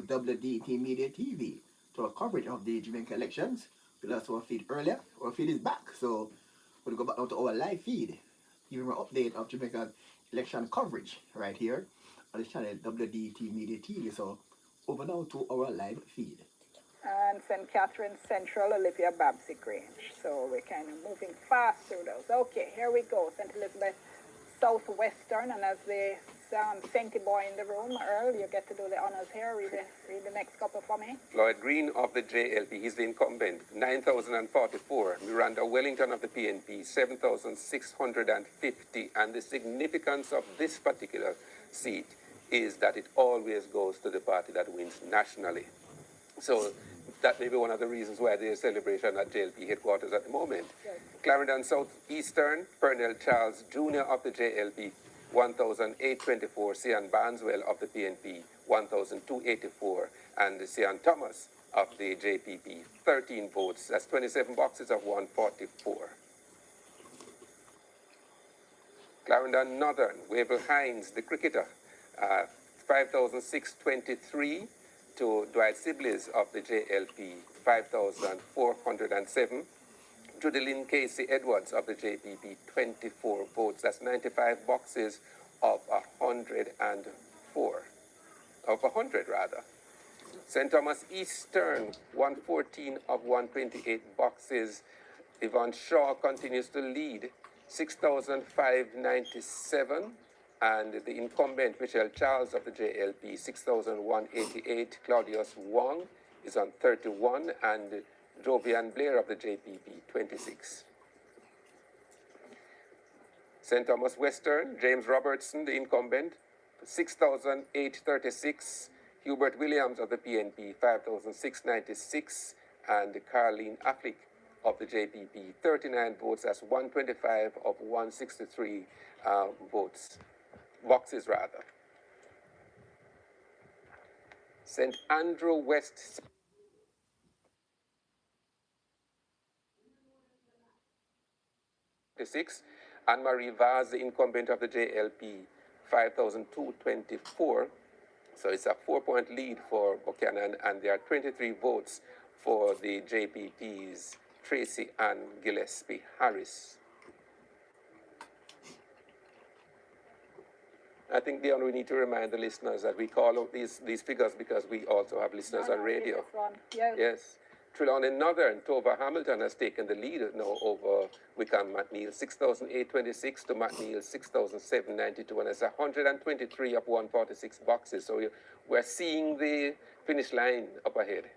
WDT Media TV to our coverage of the Jamaica elections. We lost our feed earlier. Our feed is back, so we'll go back now to our live feed, giving an update of Jamaica's election coverage right here on the channel WDT Media TV. So over now to our live feed. And St. Catherine Central, Olivia Babsy Grange. So we're kind of moving fast through those. Okay, here we go. St. Elizabeth Southwestern, and as the Sankey boy in the room, Earl, you get to do the honors here. Read the next couple for me. Lloyd Green of the JLP, he's the incumbent, 9,044. Miranda Wellington of the PNP, 7,650. And the significance of this particular seat is that it always goes to the party that wins nationally. So that may be one of the reasons why there's celebration at JLP headquarters at the moment. Yes. Clarendon Southeastern, Pernell Charles Jr. of the JLP, 1,824. Sian Barnswell of the PNP, 1,284. And Sian Thomas of the JPP, 13 votes. That's 27 boxes of 144. Clarendon Northern, Wavell Hines, the cricketer, 5,623. To Dwight Sibley's of the JLP, 5,407. Judilyn Casey Edwards of the JPP, 24 votes. That's 95 boxes of 104. Of 100, rather. St. Thomas Eastern, 114 of 128 boxes. Yvonne Shaw continues to lead, 6,597. And the incumbent, Michelle Charles of the JLP, 6,188. Claudius Wong is on 31, and Jovian Blair of the JPP, 26. St. Thomas Western, James Robertson, the incumbent, 6,836. Hubert Williams of the PNP, 5,696. And Carleen Afflick of the JPP, 39 votes. That's 125 of 163 votes. Boxes, rather. St. Andrew West. Anne-Marie Vaz, the incumbent of the JLP, 5,224. So it's a 4-point lead for Buchanan, and there are 23 votes for the JPP's Tracy Ann Gillespie Harris. I think, Dion, we need to remind the listeners that we call out these figures because we also have listeners on radio. Yes. Yes. Trelawney Northern, Tova Hamilton has taken the lead now over Wickham McNeil, 6,826 to McNeil, 6,792, and it's 123 of 146 boxes. So we're seeing the finish line up ahead.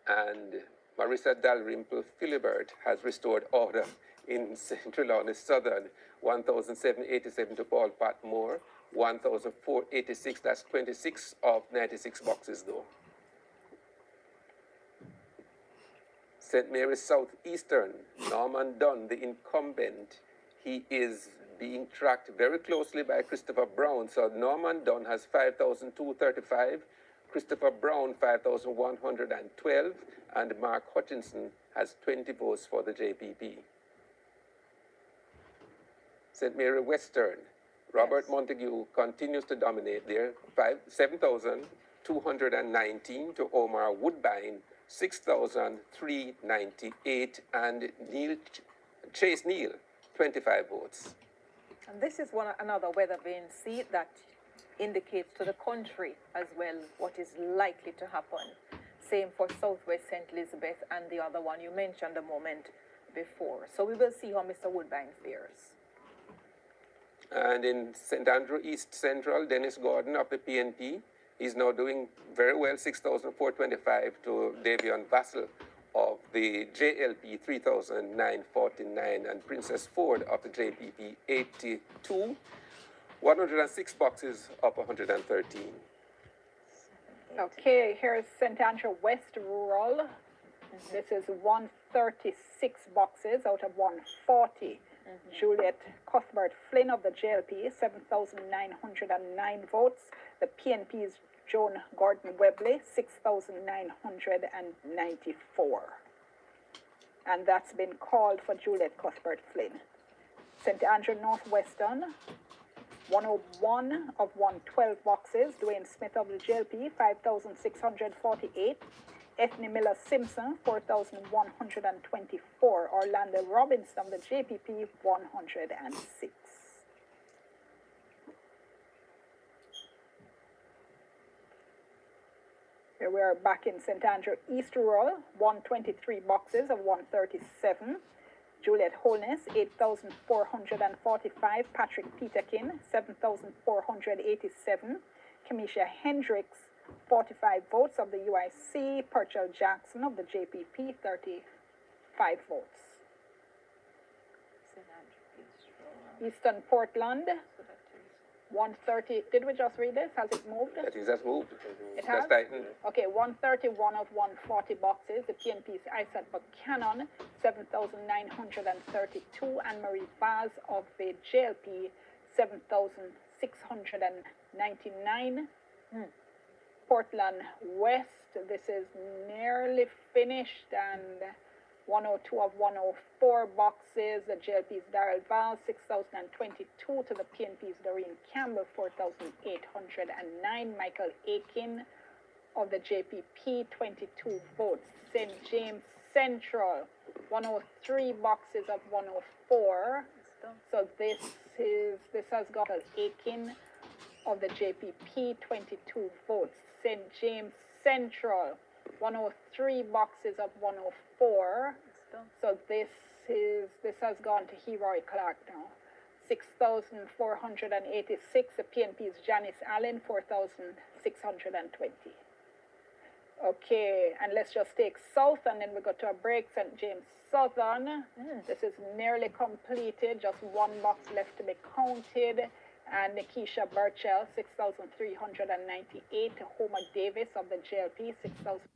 And Marissa Dalrymple Philibert has restored order in St. Trelawney Southern, 1,787 to Paul Patmore, 1,486. That's 26 of 96 boxes, though. St. Mary's Southeastern, Norman Dunn, the incumbent, he is being tracked very closely by Christopher Brown. So Norman Dunn has 5,235, Christopher Brown 5,112, and Mark Hutchinson has 20 votes for the JPP. St. Mary Western, Robert Montague continues to dominate there, 7,219 to Omar Woodbine, 6,398, and Chase Neal, 25 votes. And this is another weather vane seat that indicates to the country as well what is likely to happen. Same for Southwest St. Elizabeth and the other one you mentioned a moment before. So we will see how Mr. Woodbine fares. And in St. Andrew East Central, Dennis Gordon of the PNP, he's now doing very well, 6,425 to Davion Vassell of the JLP, 3,949, and Princess Ford of the JPP, 82, 106 boxes of 113. Okay, here's St. Andrew West Rural. This is 136 boxes out of 140. Juliet Cuthbert Flynn of the JLP, 7,909 votes. The PNP's Joan Gordon Webley, 6,994. And that's been called for Juliet Cuthbert Flynn. St. Andrew Northwestern, 101 of 112 boxes. Dwayne Smith of the JLP, 5,648. Ethne Miller Simpson, 4,124. Orlando Robinson of the JPP, 106. Here we are back in St. Andrew East Rural, 123 boxes of 137. Juliet Holness, 8,445. Patrick Peterkin, 7,487. Kamisha Hendricks, 45 votes of the UIC. Purchell Jackson of the JPP, 35 votes. Eastern Portland, 130. Did we just read this? Has it moved? That is, that's moved. It That's has? tightened. Okay, 131 of 140 boxes. The PNP's Isaac Buchanan, 7,932. Anne Marie Vaz of the JLP, 7,699. Portland West, this is nearly finished, and 102 of 104 boxes. The JLP's Darrell Val, 6,022 to the PNP's Doreen Campbell, 4,809. Michael Aiken of the JPP, 22 votes. St. James Central, 103 boxes of 104. So this has got Aiken of the JPP, 22 votes. St. James Central, 103 boxes of 104. So this has gone to Heroy Clark now. 6,486. The PNP's Janice Allen, 4,620. Okay, and let's just take South, and then we go to a break. St. James Southern. This is nearly completed. Just one box left to be counted. And Nikisha Burchell, 6,398. Homer Davis of the JLP, 6,000.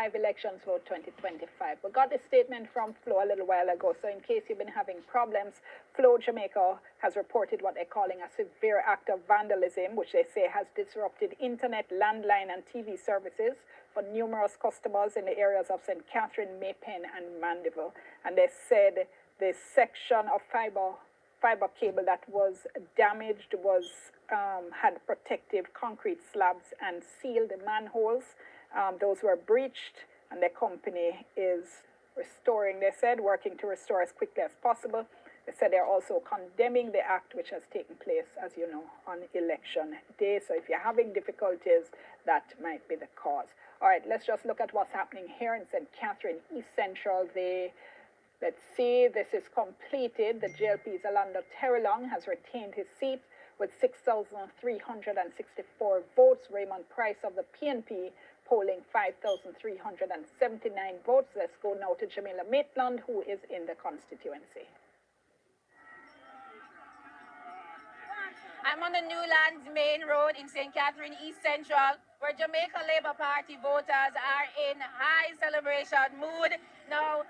elections vote 2025. We got a statement from Flow a little while ago, so in case you've been having problems, Flow Jamaica has reported what they're calling a severe act of vandalism, which they say has disrupted internet, landline, and TV services for numerous customers in the areas of St. Catherine, Maypen, and Mandeville. And they said the section of fiber cable that was damaged had protective concrete slabs and sealed manholes. Those were breached, and the company is restoring, they said, working to restore as quickly as possible. They said they're also condemning the act which has taken place, as you know, on election day. So if you're having difficulties, that might be the cause. All right, let's just look at what's happening here in St. Catherine, East Central. Let's see, this is completed. The JLP's Alanda Terrelong has retained his seat with 6,364 votes. Raymond Price of the PNP polling 5,379 votes. Let's go now to Jamila Maitland, who is in the constituency. I'm on the Newlands Main Road in St. Catherine, East Central, where Jamaica Labour Party voters are in high celebration mood. Now,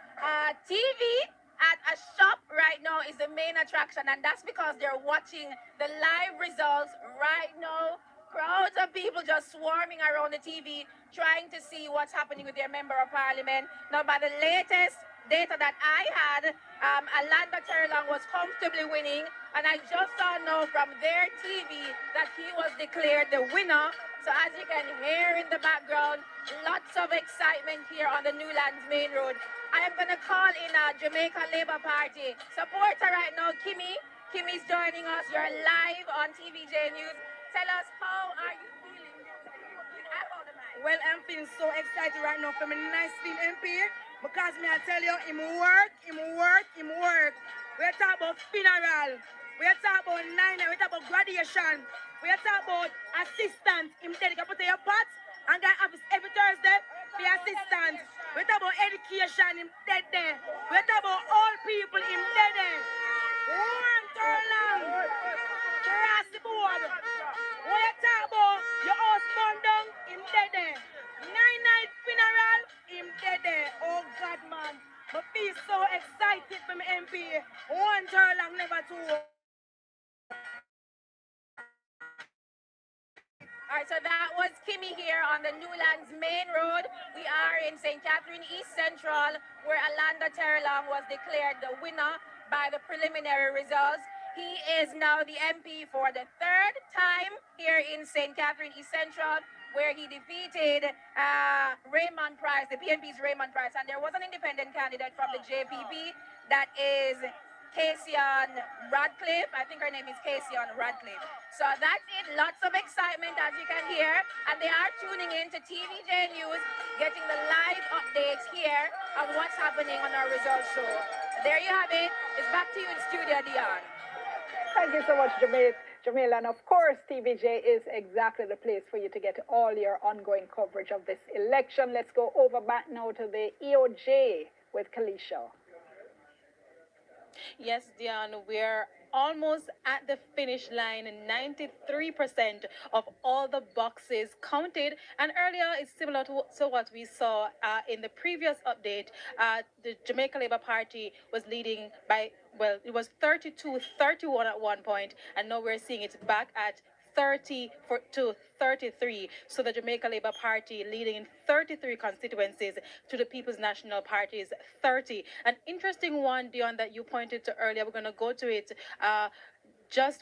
TV at a shop right now is the main attraction, and that's because they're watching the live results right now. Crowds of people just swarming around the TV, trying to see what's happening with their member of parliament. Now, by the latest data that I had, Alanda Terrelong was comfortably winning, and I just saw now from their TV that he was declared the winner. So as you can hear in the background, lots of excitement here on the Newlands Main Road. I am going to call in Jamaica Labour Party supporter right now, Kimmy. Kimmy's joining us. You're live on TVJ News. Tell us, how are you feeling? Well, I'm feeling so excited right now for my nice team MP. Because me I tell you, him work. We're talking about funeral. We're talking about we're talking about graduation. We're talking about assistant. Him tell you put in your pot and got office every Thursday for assistant. We're talking about education. Him dead there. We're talking about all people. Him dead there. One turn long. Cross the board. We're talking about your house burned down. Him dead there. 9-night funeral. Him dead there. Oh God, man. I feel so excited for my MP. One turn long, never two. All right, so that was Kimmy here on the Newlands Main Road. We are in St. Catherine East Central, where Alanda Terrelong was declared the winner by the preliminary results. He is now the MP for the third time here in St. Catherine East Central, where he defeated Raymond Price, the PNP's Raymond Price. And there was an independent candidate from the JPP, that is Cassian Radcliffe. I think her name is Cassian Radcliffe. So that's it. Lots of excitement, as you can hear. And they are tuning in to TVJ News, getting the live updates here of what's happening on our results show. There you have it. It's back to you in studio, Dion. Thank you so much, Jamila. And of course, TVJ is exactly the place for you to get all your ongoing coverage of this election. Let's go over back now to the EOJ with Kalisha. Yes, Dion, we're almost at the finish line. 93% of all the boxes counted. And earlier, it's similar to what we saw in the previous update. The Jamaica Labour Party was leading by, well, it was 32-31 at one point, and now we're seeing it back at 30-33. So the Jamaica Labour Party leading in 33 constituencies to the People's National Party's 30. An interesting one, Dion, that you pointed to earlier. We're going to go to it.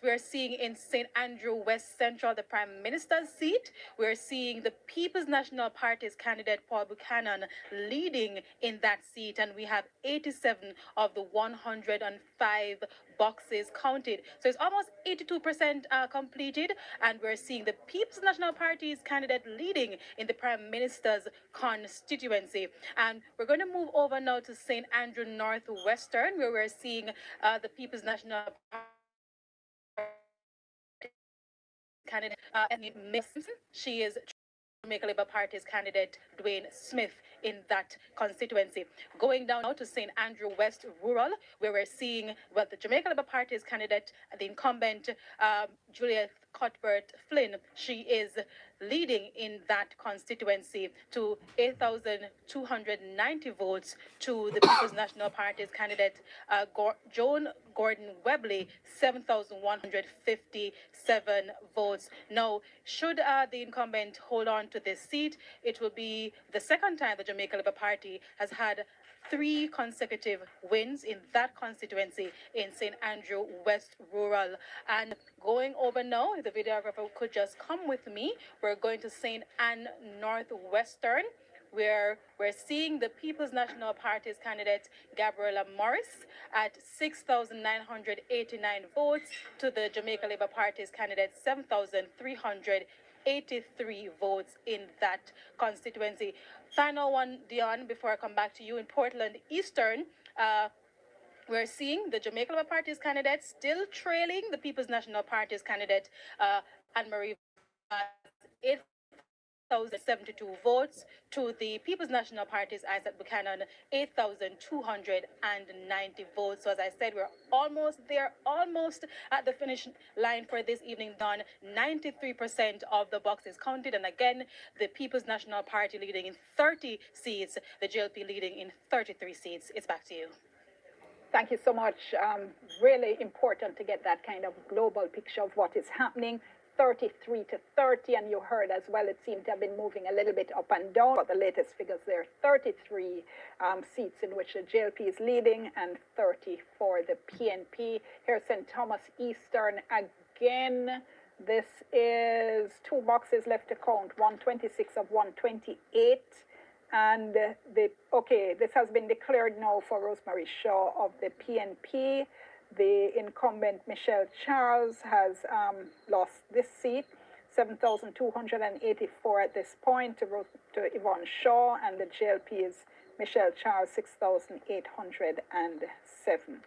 We're seeing in St. Andrew West Central, the Prime Minister's seat. We're seeing the People's National Party's candidate, Paul Buchanan, leading in that seat. And we have 87 of the 105 boxes counted. So it's almost 82% completed. And we're seeing the People's National Party's candidate leading in the Prime Minister's constituency. And we're going to move over now to St. Andrew Northwestern, where we're seeing the People's National Party candidate, Miss Simpson. She is Jamaica Labour Party's candidate, Dwayne Smith, in that constituency. Going down now to St. Andrew West Rural, where we're seeing, well, the Jamaica Labour Party's candidate, the incumbent, Juliet Cuthbert Flynn. She is leading in that constituency to 8,290 votes to the People's National Party's candidate, Joan Gordon Webley, 7,157 votes. Now, should the incumbent hold on to this seat, it will be the second time the Jamaica Labour Party has had 3 consecutive wins in that constituency in St. Andrew West Rural. And going over now, if the videographer could just come with me, we're going to St. Ann Northwestern, where we're seeing the People's National Party's candidate, Gabriella Morris, at 6,989 votes to the Jamaica Labour Party's candidate, 7,383 votes in that constituency. Final one, Dion, before I come back to you. In Portland Eastern, we're seeing the Jamaica Labour Party's candidate still trailing the People's National Party's candidate, Anne-Marie, 8,072 votes to the People's National Party's Isaac Buchanan, 8,290 votes. So as I said, we're almost there, almost at the finish line for this evening. Done 93% of the boxes counted, and again, the People's National Party leading in 30 seats, the JLP leading in 33 seats. It's back to you. Thank you so much. Really important to get that kind of global picture of what is happening. 33 to 30, and you heard as well, it seemed to have been moving a little bit up and down, but the latest figures there, 33 seats in which the JLP is leading and 30 for the PNP. Here, St. Thomas Eastern again. This is 2 boxes left to count, 126 of 128. And this has been declared now for Rosemary Shaw of the PNP. The incumbent Michelle Charles has lost this seat, 7,284 at this point to Yvonne Shaw, and the JLP is Michelle Charles, 6,807.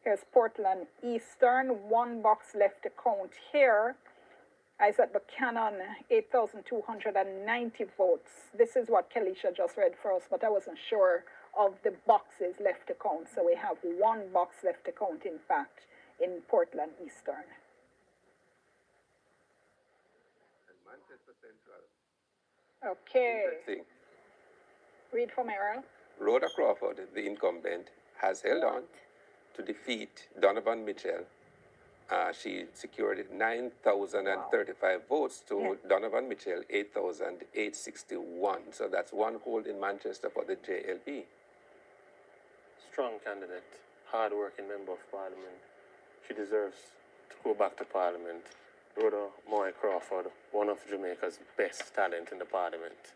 Here's Portland Eastern, 1 box left to count here. Isaac Buchanan, 8,290 votes. This is what Kelisha just read for us, but I wasn't sure of the boxes left to count. So we have 1 box left to count, in fact, in Portland Eastern. And Manchester Central. Okay. Interesting. Read from Errol. Rhoda Crawford, the incumbent, has held on to defeat Donovan Mitchell. She secured 9,035 votes to Donovan Mitchell, 8,861. So that's 1 hold in Manchester for the JLP. Strong candidate, hard-working member of Parliament. She deserves to go back to Parliament. Rhoda Moy Crawford, one of Jamaica's best talent in the Parliament.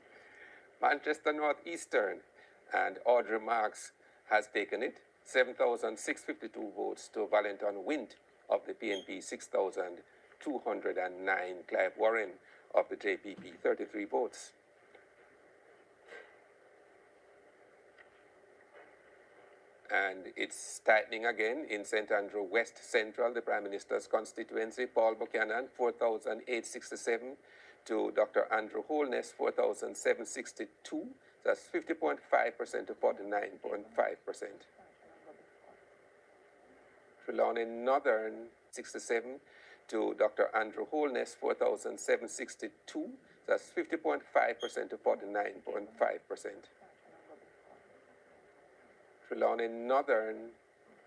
Manchester North Eastern, and Audrey Marks has taken it, 7,652 votes to Valentin Wint of the PNP, 6,209. Clive Warren of the JPP, 33 votes. And it's tightening again in St. Andrew West Central, the Prime Minister's constituency. Paul Buchanan, 4,867 to Dr. Andrew Holness, 4,762. That's 50.5% to 49.5%. Trelawney Northern, 67 to Dr. Andrew Holness, 4,762. That's 50.5% to 49.5%. Trelawney Northern,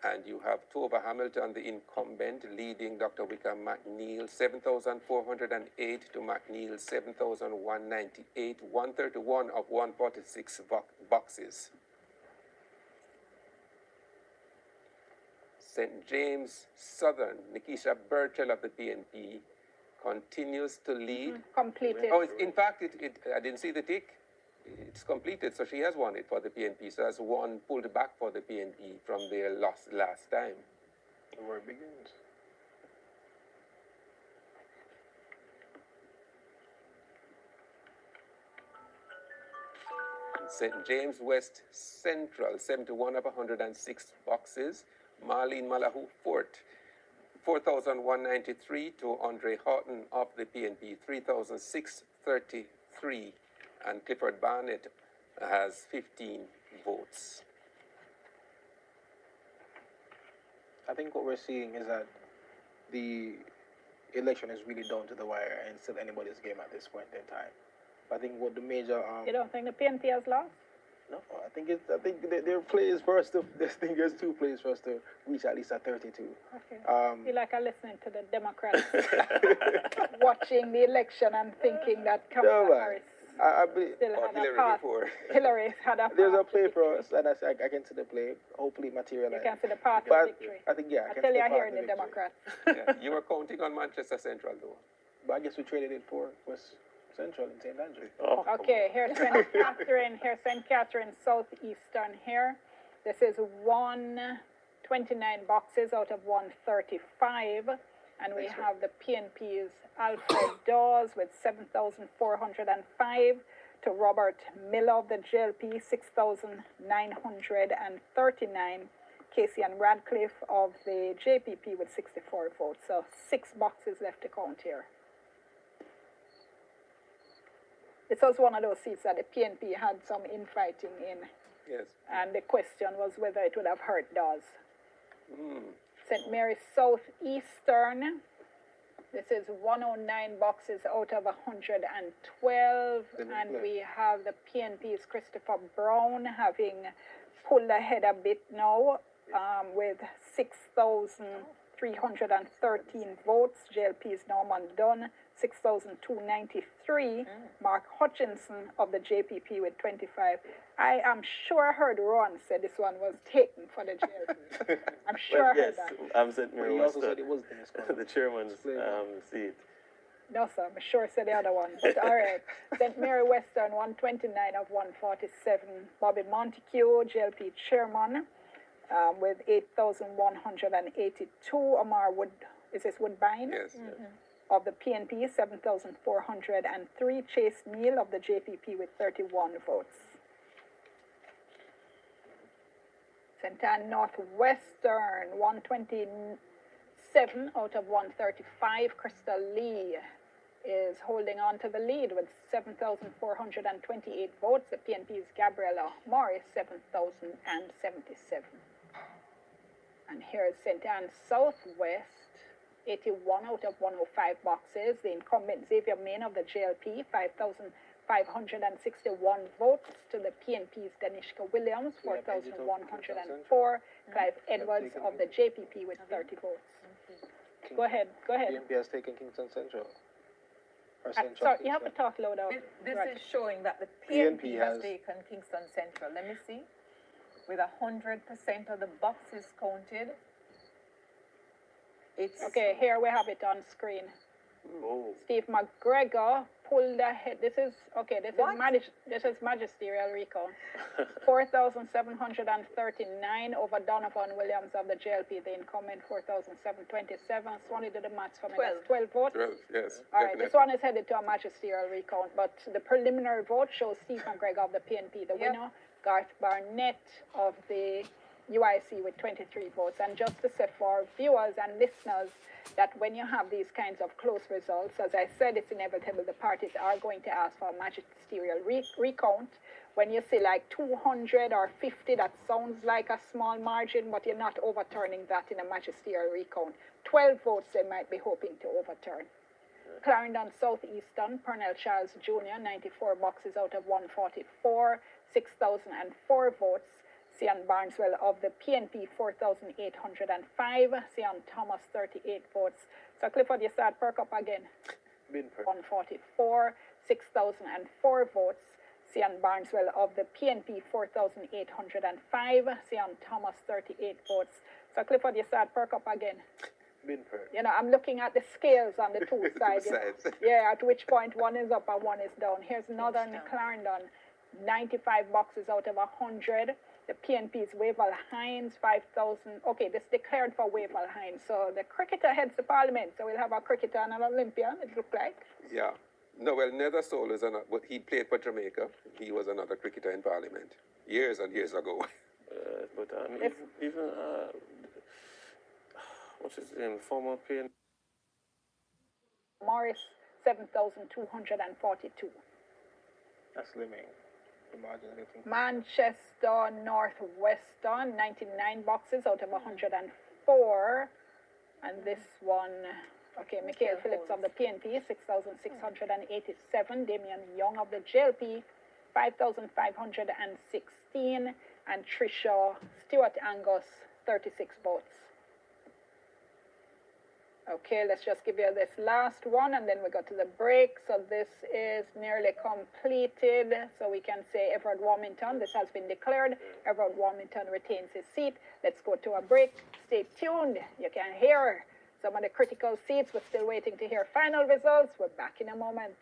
and you have Tova Hamilton, the incumbent, leading Dr. Wickham McNeil, 7,408 to McNeil, 7,198, 131 of 146 boxes. St. James Southern, Nikisha Burchell of the PNP, continues to lead. Completed. Oh, in fact, I didn't see the tick. It's completed, so she has won it for the PNP. So that's 1 pulled back for the PNP from their loss last time. The work begins. St. James West Central, 71 of 106 boxes. Marlene Malahu Fort, 4,193 to Andre Houghton of the PNP, 3,633. And Clifford Barnett has 15 votes. I think what we're seeing is that the election is really down to the wire and still anybody's game at this point in time. I think what the major You don't think the PNP has lost? no, I think their play is for us to. I think there's two plays for us to reach at least at 32. Okay. Um, feel like I'm listening to the Democrats watching the election and thinking that Kamala No, man. Harris I believe still Or had a Hillary path. before. Hillary had a path. there's a to play for victory. us, and I can see the play. Hopefully You materialize. can see the path But of victory. I think yeah, I I can tell see you, the I path hear to the victory. Democrats. Yeah, you were counting on Manchester Central, though. But I guess we traded it for West Central in St. Andrew. Oh, come Okay, here's St. Catherine, St. Catherine Southeastern here. This is 129 boxes out of 135. And we have the PNP's Alfred Dawes with 7,405 to Robert Miller of the JLP, 6,939. Casey and Radcliffe of the JPP with 64 votes. So 6 boxes left to count here. This was one of those seats that the PNP had some infighting in, Yes. and the question was whether it would have hurt Dawes. Mm. St. Mary's Southeastern. This is 109 boxes out of 112, and we have the PNP's Christopher Brown having pulled ahead a bit now with 6,313 votes. JLP's Norman Dunn, 6,293. Mark Hutchinson of the JPP with 25. I am sure I heard Ron say this one was taken for the JLP. I'm sure I heard yes, that. St. But Mary he also Western, said it was Dennis Conlon. the chairman's seat. No, sir, I'm sure I said the other one. But all right. St. Mary Western, 129 of 147. Bobby Montague, JLP chairman, with 8,182. Omar Wood, is this Woodbine? Yes. Of the PNP, 7,403. Chase Neal of the JPP with 31 votes. St. Anne Northwestern, 127 out of 135. Crystal Lee is holding on to the lead with 7,428 votes. The PNP's Gabriella Morris, 7,077. And here's St. Anne Southwest, 81 out of 105 boxes. The incumbent Xavier Main of the JLP, 5,561 votes to the PNP's Danishka Williams, 4,104. Clive Edwards of the JPP with 30 votes. Go ahead. PNP has taken Kingston Central. Or Central Sorry, you have to Kingston. talk louder. This Right. is showing that the PNP PNP has- has taken Kingston Central. Let me see. With 100% of the boxes counted, it's Okay, here we have it on screen. Oh, Steve McGregor pulled ahead. This is What? this is magisterial recount. 4,739 over Donovan Williams of the JLP. The incumbent 4,727. Swanee did the maths for me. That's 12 votes. 12, yes. All right, definitely. this one is headed to a magisterial recount, but the preliminary vote shows Steve McGregor of the PNP the winner, Garth Barnett of the UIC with 23 votes. And just to say for viewers and listeners that when you have these kinds of close results, as I said, it's inevitable the parties are going to ask for a magisterial recount. When you see like 200 or 50, that sounds like a small margin, but you're not overturning that in a magisterial recount. 12 votes they might be hoping to overturn. Clarendon Southeastern, Pernell Charles Jr., 94 boxes out of 144, 6,004 votes. Sian Barneswell of the PNP, 4,805. Sian Thomas, 38 votes. So Clifford, you start perk up again. Binford. 144, 6,004 votes. Sian Barneswell of the PNP, 4,805. Sian Thomas, 38 votes. So Clifford, you start perk up again. Binford. You know, I'm looking at the scales on the two sides. you know. sides. Yeah, at which point one is up and one is down. Here's Northern Clarendon, 95 boxes out of 100. The PNP's Wavell Hines, 5,000. Okay, this declared for Wavell Hines. So the cricketer heads the parliament. So we'll have a cricketer and an Olympian, it looks like. Yeah. No, well, Nether Soul is another, but he played for Jamaica. He was another cricketer in Parliament years and years ago. but even what's his name? Former PN. Morris, 7,242. That's Lemming. The margin is getting- Manchester Northwestern, 99 boxes out of 104. And this one Okay, Michael Phillips of the PNP, 6,687. Damian Young of the JLP, 5,516. And Trisha Stewart Angus, 36 votes. Okay, let's just give you this last one and then we go to the break. So this is nearly completed. So we can say Everard Warmington, this has been declared. Everard Warmington retains his seat. Let's go to a break. Stay tuned. You can hear some of the critical seats. We're still waiting to hear final results. We're back in a moment.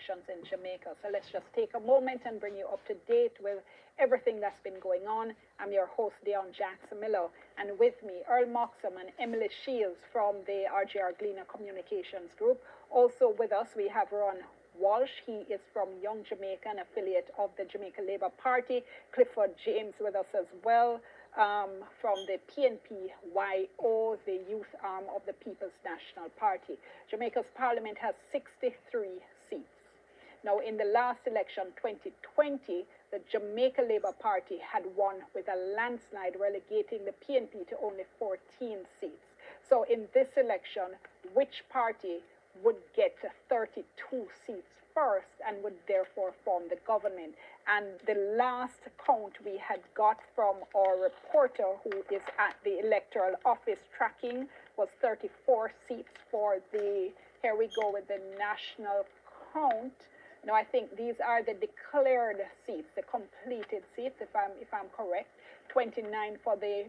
elections in Jamaica. So let's just take a moment and bring you up to date with everything that's been going on. I'm your host, Dion Jackson Miller, and with me, Earl Moxham and Emily Shields from the RJR Gleaner Communications Group. Also with us, we have Ron Walsh. He is from Young Jamaica, an affiliate of the Jamaica Labour Party. Clifford James with us as well, from the PNP-YO, the youth arm of the People's National Party. Jamaica's parliament has 63 seats. Now, in the last election, 2020, the Jamaica Labour Party had won with a landslide, relegating the PNP to only 14 seats. So in this election, which party would get 32 seats first and would therefore form the government? And the last count we had got from our reporter who is at the electoral office tracking was 34 seats for the, here we go with the national count. Now I think these are the declared seats, the completed seats, if I'm correct. 29 for the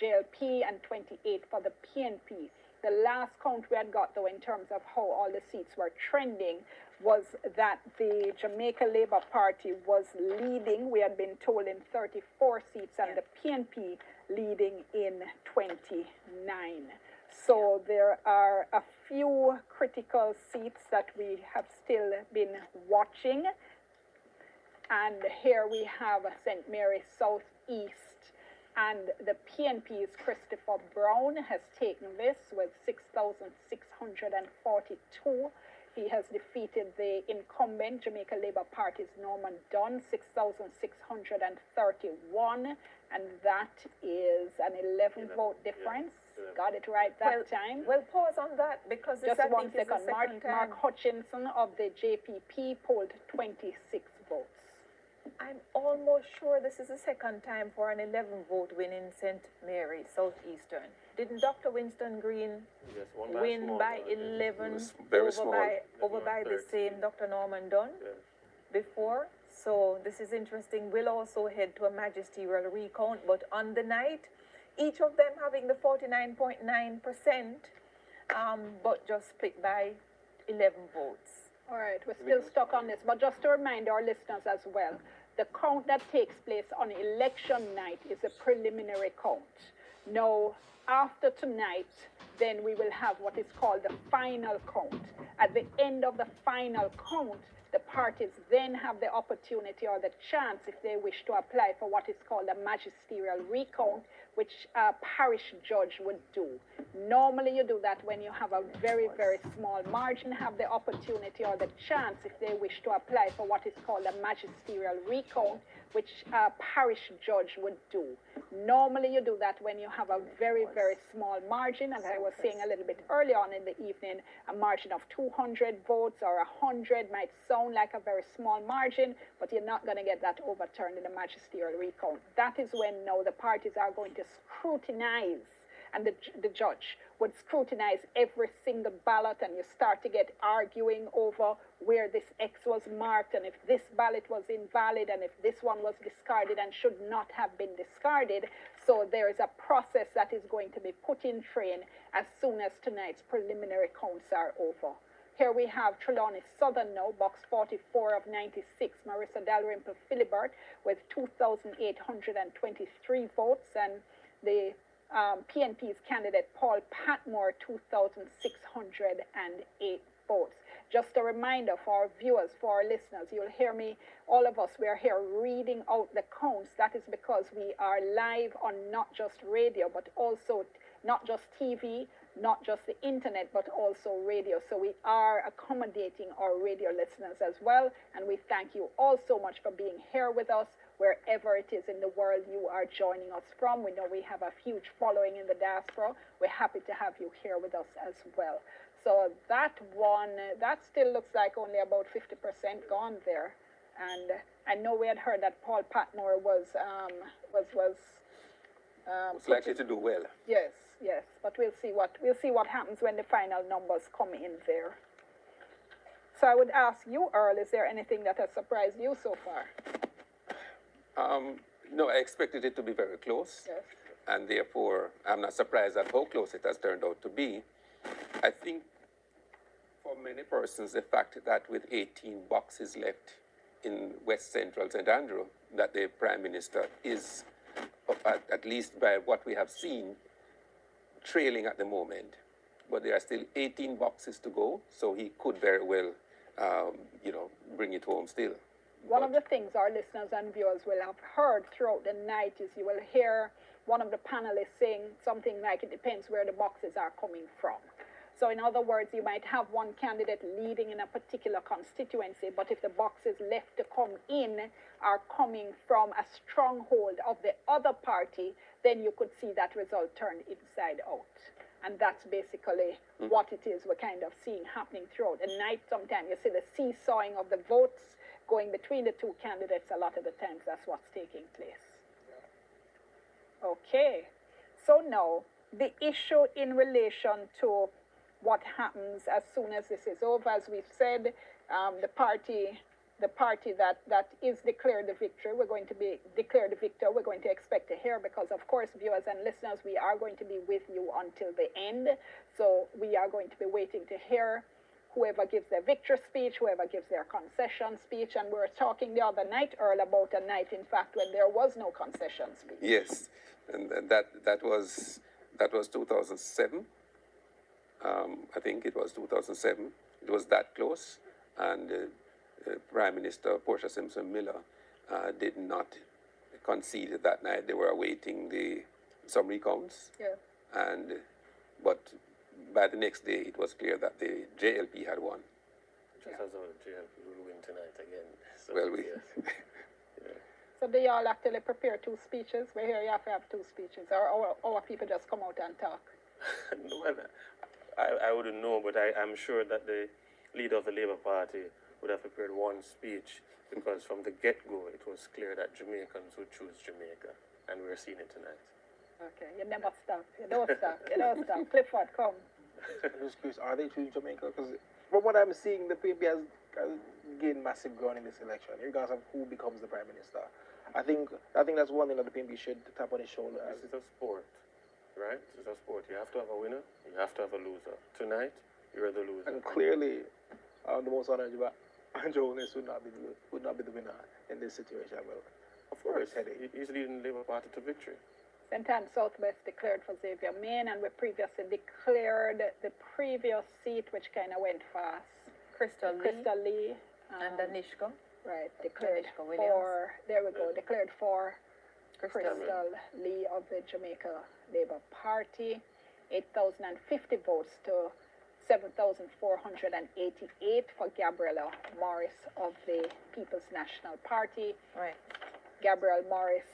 JLP and 28 for the PNP. The last count we had got, though, in terms of how all the seats were trending, was that the Jamaica Labour Party was leading, we had been told, in 34 seats, and the PNP leading in 29. So there are a few critical seats that we have still been watching. And here we have St. Mary South East. And the PNP's Christopher Brown has taken this with 6,642. He has defeated the incumbent Jamaica Labour Party's Norman Dunn, 6,631. And that is an 11 vote difference. Yeah. Got it right that time. We'll pause on that because this, just one second. Mark Hutchinson of the JPP polled 26 votes. I'm almost sure this is the second time for an 11 vote win in St. Mary, Southeastern. Didn't Dr. Winston Green win by 11 over by the same Dr. Norman Dunn before? So this is interesting. We'll also head to a magisterial recount, but on the night, each of them having the 49.9%, but just split by 11 votes. All right, we're still stuck on this, but just to remind our listeners as well, the count that takes place on election night is a preliminary count. Now, after tonight, then we will have what is called the final count. At the end of the final count, the parties then have the opportunity or the chance, if they wish to apply for what is called a magisterial recount, which a parish judge would do. Normally you do that when you have a very, very small margin, have the opportunity or the chance, if they wish to apply for what is called a magisterial recount, which a parish judge would do. Normally you do that when you have a very, very small margin, as I was saying a little bit earlier on in the evening, a margin of 200 votes or 100 might sound like a very small margin, but you're not going to get that overturned in a magisterial recount. That is when now the parties are going to scrutinize, and the judge would scrutinize every single ballot, and you start to get arguing over where this X was marked, and if this ballot was invalid, and if this one was discarded and should not have been discarded. So there is a process that is going to be put in train as soon as tonight's preliminary counts are over. Here we have Trelawney Southern now, box 44 of 96, Marissa Dalrymple Philibert with 2,823 votes, and the PNP's candidate Paul Patmore, 2,608 votes. Just a reminder for our viewers, for our listeners, you'll hear me, all of us, we are here reading out the counts. That is because we are live on not just radio, but also not just TV, not just the internet, but also radio. So we are accommodating our radio listeners as well. And we thank you all so much for being here with us, wherever it is in the world you are joining us from. We know we have a huge following in the diaspora. We're happy to have you here with us as well. So that one, that still looks like only about 50% gone there. And I know we had heard that Paul Patmore was likely to do well. Yes, yes. But we'll see what happens when the final numbers come in there. So I would ask you, Earl, is there anything that has surprised you so far? No, I expected it to be very close. Yes. And therefore, I'm not surprised at how close it has turned out to be. I think, for for many persons the fact that with 18 boxes left in West Central St. Andrew, that the Prime Minister is, at least by what we have seen, trailing at the moment. But there are still 18 boxes to go, so he could very well, bring it home still. One of the things our listeners and viewers will have heard throughout the night is you will hear one of the panelists saying something like it depends where the boxes are coming from. So in other words, you might have one candidate leading in a particular constituency, but if the boxes left to come in are coming from a stronghold of the other party, then you could see that result turned inside out. And that's basically what it is we're kind of seeing happening throughout the night. Sometimes you see the seesawing of the votes going between the two candidates. A lot of the times that's what's taking place. Okay, so now the issue in relation to what happens as soon as this is over, as we've said, the party that is declared the victory, we're going to be declared the victor. We're going to expect to hear, because of course, viewers and listeners, we are going to be with you until the end. So we are going to be waiting to hear whoever gives their victory speech, whoever gives their concession speech. And we were talking the other night, Earl, about a night, in fact, when there was no concession speech. Yes, and that was 2007. I think it was 2007. It was that close, and Prime Minister Portia Simpson Miller did not concede that night. They were awaiting some recounts. Yeah. But by the next day, it was clear that the JLP had won. Just as though the JLP will win tonight again. So, Well, yeah. So they all actually prepare two speeches. We hear you have to have two speeches, or our people just come out and talk. Well, I wouldn't know, but I'm sure that the leader of the Labour Party would have prepared one speech, because from the get-go it was clear that Jamaicans would choose Jamaica, and we're seeing it tonight. Okay, you never stop. You don't stop. You don't stop. Clifford, come. I'm just curious, are they choosing Jamaica? Because from what I'm seeing, the PNP has gained massive ground in this election, regardless of who becomes the Prime Minister. I think that's one thing that the PNP should tap on his shoulder. This is a sport, right? This is a sport. You have to have a winner, you have to have a loser. Tonight, you're the loser. And clearly, the most honorable Jonas would not be the winner in this situation. Well, of course, he's leading the Labour Party to victory. St. Anne Southwest declared for Xavier Main, and we previously declared the previous seat, which kind of went fast. Crystal Lee. And Anishka. Right, declared Anishka Williams. for, there we go, declared for Crystal Lee of the Jamaica Labour Party. 8,050 votes to 7,488 for Gabriella Morris of the People's National Party. Right. Gabriella Morris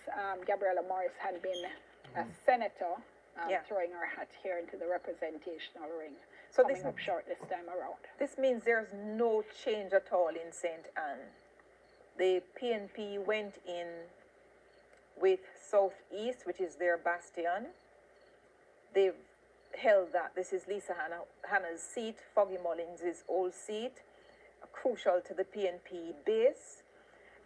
had been a senator, throwing her hat here into the representational ring. So coming up short this time around. This means there's no change at all in St. Anne. The PNP went in with Southeast, which is their bastion. They've held that. This is Lisa Hanna's seat, Foggy Mullins' old seat, crucial to the PNP base.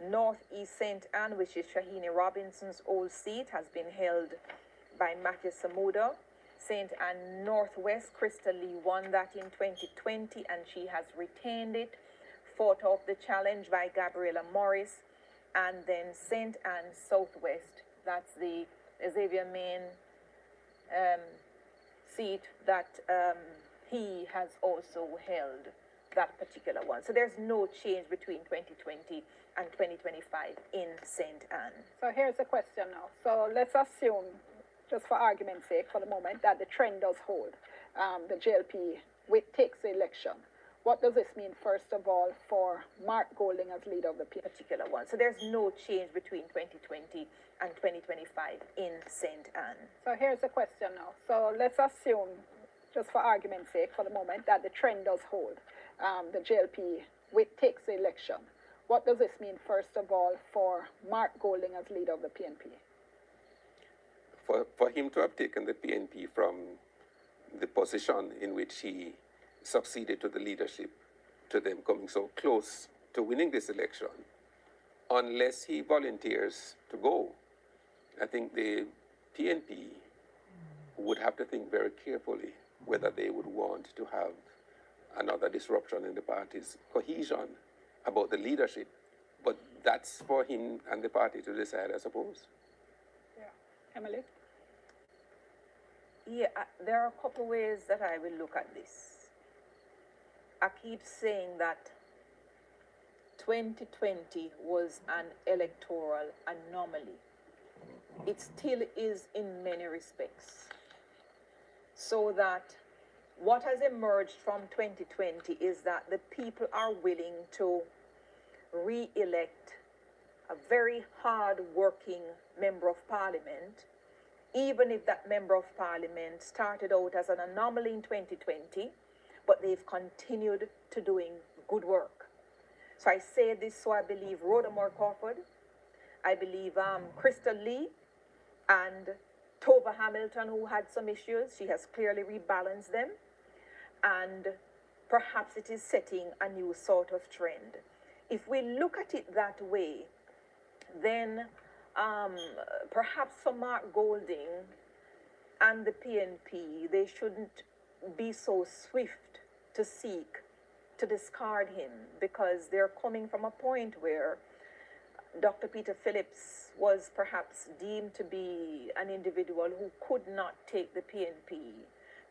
Northeast St. Anne, which is Shahini Robinson's old seat, has been held by Matthew Samuda. St. Anne Northwest, Crystal Lee won that in 2020, and she has retained it, fought off the challenge by Gabriella Morris. And then St. Anne Southwest, that's the Xavier Main seat that he has also held, that particular one. So there's no change between 2020 and 2025 in St. Anne. So here's the question now. So let's assume, just for argument's sake for the moment, that the trend does hold. The JLP takes the election. What does this mean, first of all, for Mark Golding as leader of the particular one? So there's no change between 2020 and 2025 in St. Anne. So here's the question now. So let's assume, just for argument's sake for the moment, that the trend does hold. The JLP takes the election. What does this mean, first of all, for Mark Golding as leader of the PNP? For him to have taken the PNP from the position in which he succeeded to the leadership, to them coming so close to winning this election, unless he volunteers to go, I think the PNP would have to think very carefully whether they would want to have another disruption in the party's cohesion about the leadership. But that's for him and the party to decide, I suppose. Yeah. Emily? Yeah, there are a couple ways that I will look at this. I keep saying that 2020 was an electoral anomaly. It still is in many respects. So that what has emerged from 2020 is that the people are willing to re-elect a very hard-working member of parliament, even if that member of parliament started out as an anomaly in 2020, but they've continued to doing good work. So I say this, so I believe Rhoda Moore Crawford, I believe Crystal Lee, and Tova Hamilton, who had some issues, she has clearly rebalanced them, and perhaps it is setting a new sort of trend. If we look at it that way, then perhaps for Mark Golding and the PNP, they shouldn't be so swift to seek to discard him, because they're coming from a point where Dr. Peter Phillips was perhaps deemed to be an individual who could not take the PNP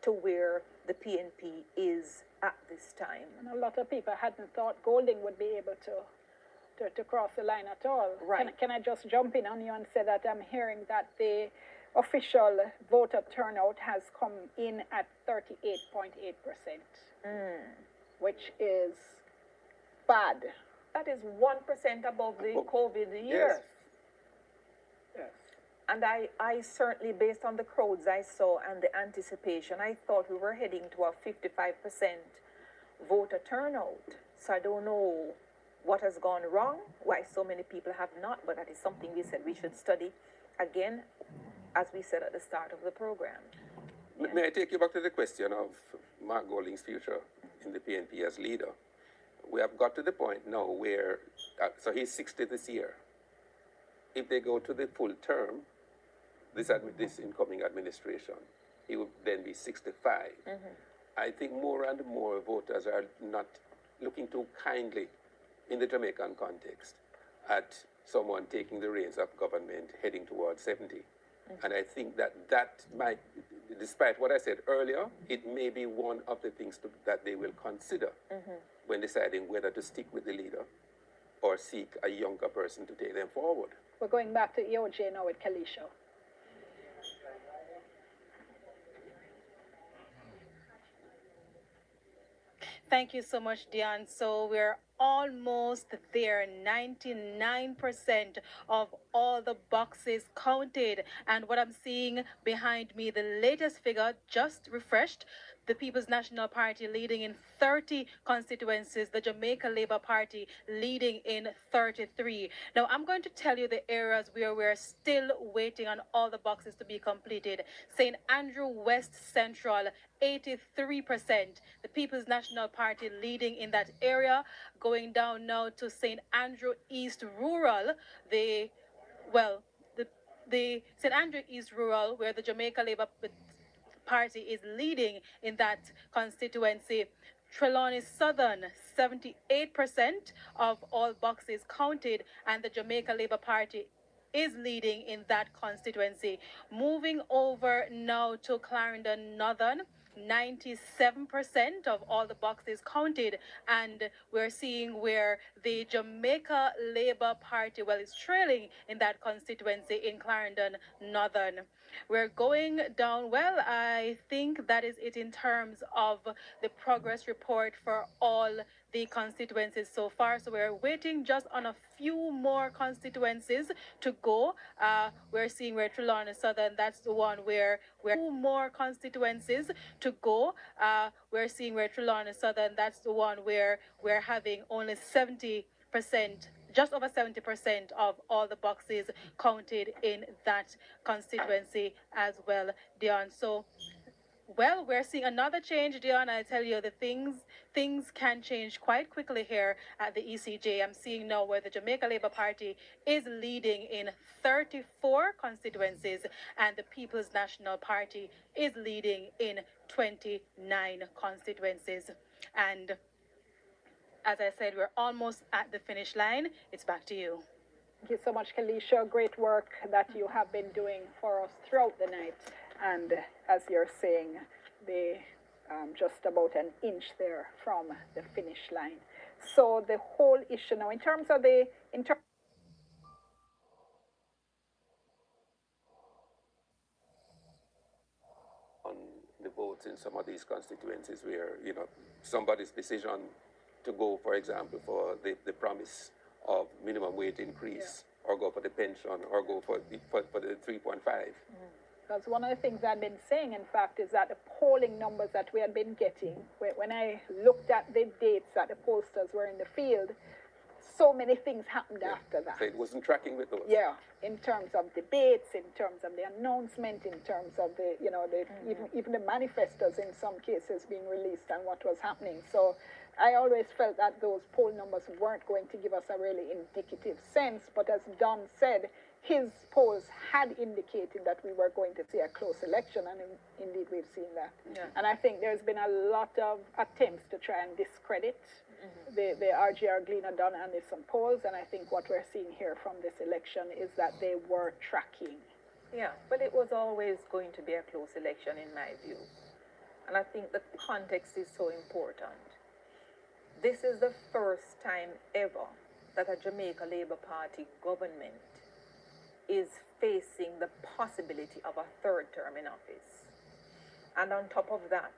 to where the PNP is at this time. And a lot of people hadn't thought Golding would be able to cross the line at all. Right. Can I just jump in on you and say that I'm hearing that the official voter turnout has come in at 38.8%, which is bad. That is 1% above the COVID years. Yes. And I certainly, based on the crowds I saw and the anticipation, I thought we were heading to a 55% voter turnout. So I don't know what has gone wrong, why so many people have not, but that is something we said we should study again, as we said at the start of the program. Yeah. May I take you back to the question of Mark Golding's future in the PNP as leader? We have got to the point now where, so he's 60 this year. If they go to the full term, this incoming administration, he would then be 65. I think more and more voters are not looking too kindly in the Jamaican context at someone taking the reins of government heading towards 70. And I think that might, despite what I said earlier, it may be one of the things that they will consider when deciding whether to stick with the leader or seek a younger person to take them forward. We're going back to EOJ now with Kalisha. Thank you so much, Dion. So we're almost there. 99% of all the boxes counted. And what I'm seeing behind me, the latest figure, just refreshed, the People's National Party leading in 30 constituencies, the Jamaica Labour Party leading in 33. Now, I'm going to tell you the areas where we're still waiting on all the boxes to be completed. St. Andrew West Central, 83%. The People's National Party leading in that area. Going down now to St. Andrew East Rural, the St. Andrew East Rural, where the Jamaica Labour Party is leading in that constituency. Trelawney Southern, 78% of all boxes counted, and the Jamaica Labour Party is leading in that constituency. Moving over now to Clarendon Northern, 97% of all the boxes counted, and we're seeing where the Jamaica Labour Party, is trailing in that constituency in Clarendon Northern. We're going down, I think that is it in terms of the progress report for all the constituencies so far. So we're waiting just on a few more constituencies to go. We're seeing where Trelawney Southern, that's the one where we're 2 more constituencies to go. We're seeing where Trelawney Southern, that's the one where we're having only 70%, just over 70% of all the boxes counted in that constituency as well, Dion. So, we're seeing another change, Dion. I tell you, the things can change quite quickly here at the ECJ. I'm seeing now where the Jamaica Labour Party is leading in 34 constituencies, and the People's National Party is leading in 29 constituencies. And as I said, we're almost at the finish line. It's back to you. Thank you so much, Kalisha. Great work that you have been doing for us throughout the night. And as you're saying, they just about an inch there from the finish line. So the whole issue now, in terms of the on the votes in some of these constituencies where, you know, somebody's decision to go, for example, for the promise of minimum wage increase, or go for the pension, or go for the 3.5. Because one of the things I've been saying, in fact, is that the polling numbers that we had been getting, when I looked at the dates that the pollsters were in the field, so many things happened after that. So it wasn't tracking with those. Yeah, in terms of debates, in terms of the announcement, in terms of the, you know, the even the manifestos in some cases being released and what was happening. So I always felt that those poll numbers weren't going to give us a really indicative sense. But as Don said, his polls had indicated that we were going to see a close election, and indeed we've seen that. Yeah. And I think there's been a lot of attempts to try and discredit the RGR Gleaner Dunn and some polls, and I think what we're seeing here from this election is that they were tracking. Yeah, but it was always going to be a close election in my view. And I think the context is so important. This is the first time ever that a Jamaica Labour Party government is facing the possibility of a third term in office. And on top of that,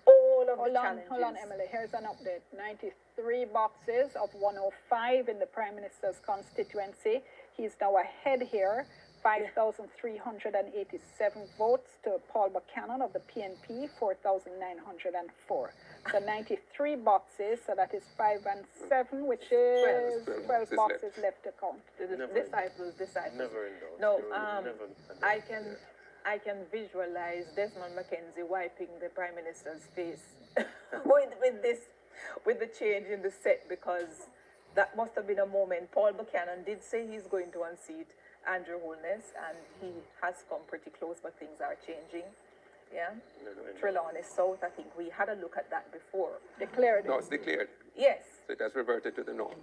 all of the challenges. Hold on, Emily. Here's an update. 93 boxes of 105 in the Prime Minister's constituency. He's now ahead here. 5,387 votes to Paul Buchanan of the PNP, 4,904. So 93 boxes, so that is 5 and 7, which is 12 boxes left to count. Disciples. Never in doubt. No, Never I can visualize Desmond McKenzie wiping the Prime Minister's face with the change in the set, because that must have been a moment. Paul Buchanan did say he's going to unseat Andrew Holness, and he has come pretty close, but things are changing. Yeah, Trelawney South, I think we had a look at that before. Declared. No, it's declared. Yes. So it has reverted to the norm.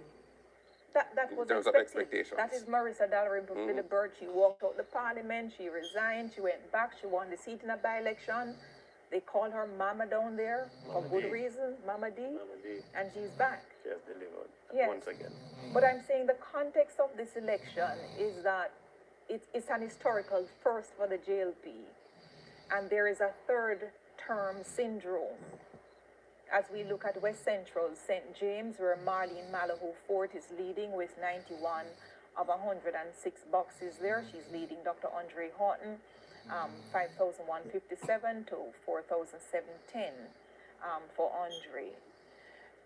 That In was terms of expected. expectations. That is Marissa Dalrymple Philibert. She walked out the parliament, she resigned, she went back, she won the seat in a by-election. They call her Mama down there for good reason, Mama D, and she's back. She has delivered once again. But I'm saying the context of this election is that it's an historical first for the JLP, and there is a third term syndrome. As we look at West Central, St. James, where Marlene Malahoo Fort is leading with 91 of 106 boxes there. She's leading Dr. Andre Horton, 5,157 to 4,710 for Andre.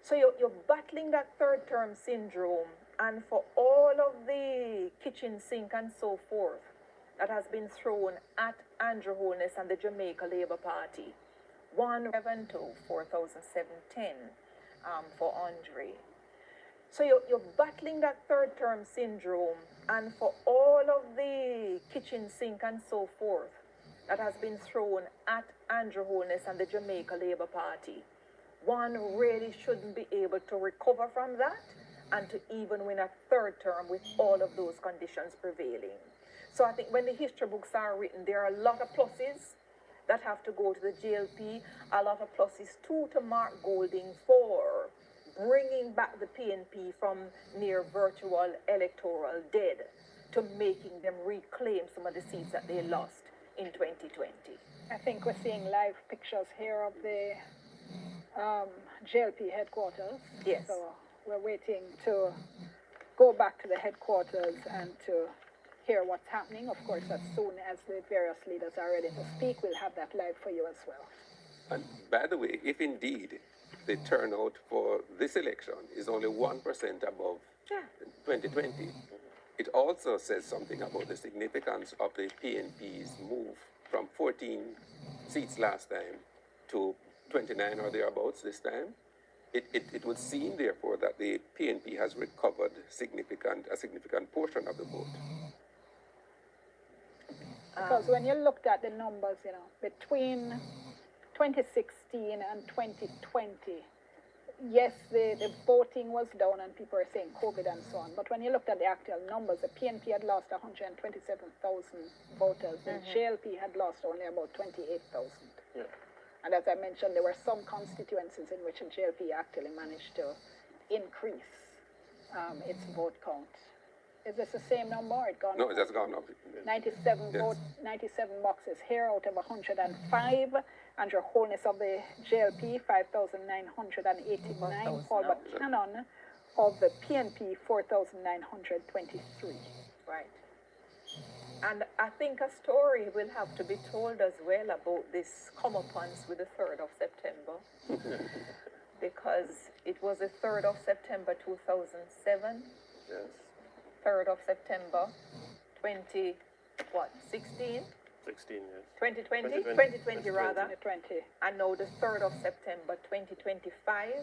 So you're battling that third term syndrome, and for all of the kitchen sink and so forth that has been thrown at Andrew Holness and the Jamaica Labour Party, 1,172 to 4,710 for Andre. So you're battling that third term syndrome, and for all of the kitchen sink and so forth that has been thrown at Andrew Holness and the Jamaica Labour Party, one really shouldn't be able to recover from that and to even win a third term with all of those conditions prevailing. So I think when the history books are written, there are a lot of pluses that have to go to the JLP, a lot of pluses too to Mark Golding for bringing back the PNP from near virtual electoral dead to making them reclaim some of the seats that they lost in 2020. I think we're seeing live pictures here of the JLP headquarters. Yes. So we're waiting to go back to the headquarters and to hear what's happening. Of course, as soon as the various leaders are ready to speak, we'll have that live for you as well. And by the way, if indeed the turnout for this election is only 1% above 2020, it also says something about the significance of the PNP's move from 14 seats last time to 29 or thereabouts this time. It would seem, therefore, that the PNP has recovered a significant portion of the vote. Because when you looked at the numbers, between 2016 2016 and 2020, yes, the voting was down and people were saying COVID and so on. But when you looked at the actual numbers, the PNP had lost 127,000 voters. The JLP had lost only about 28,000. Yeah. And as I mentioned, there were some constituencies in which the JLP actually managed to increase its vote count. Is this the same number or it gone No, up? it has gone up. 97 Yes. votes, 97 boxes here out of 105. And your wholeness of the JLP, 5,989. Paul Buchanan of the PNP, 4,923. Right. And I think a story will have to be told as well about this comeuppance with the 3rd of September. Because it was the 3rd of September 2007, Yes. 3rd of September 16? 16 years. 2020? 2020. 2020 rather. 2020. And now the 3rd of September 2025,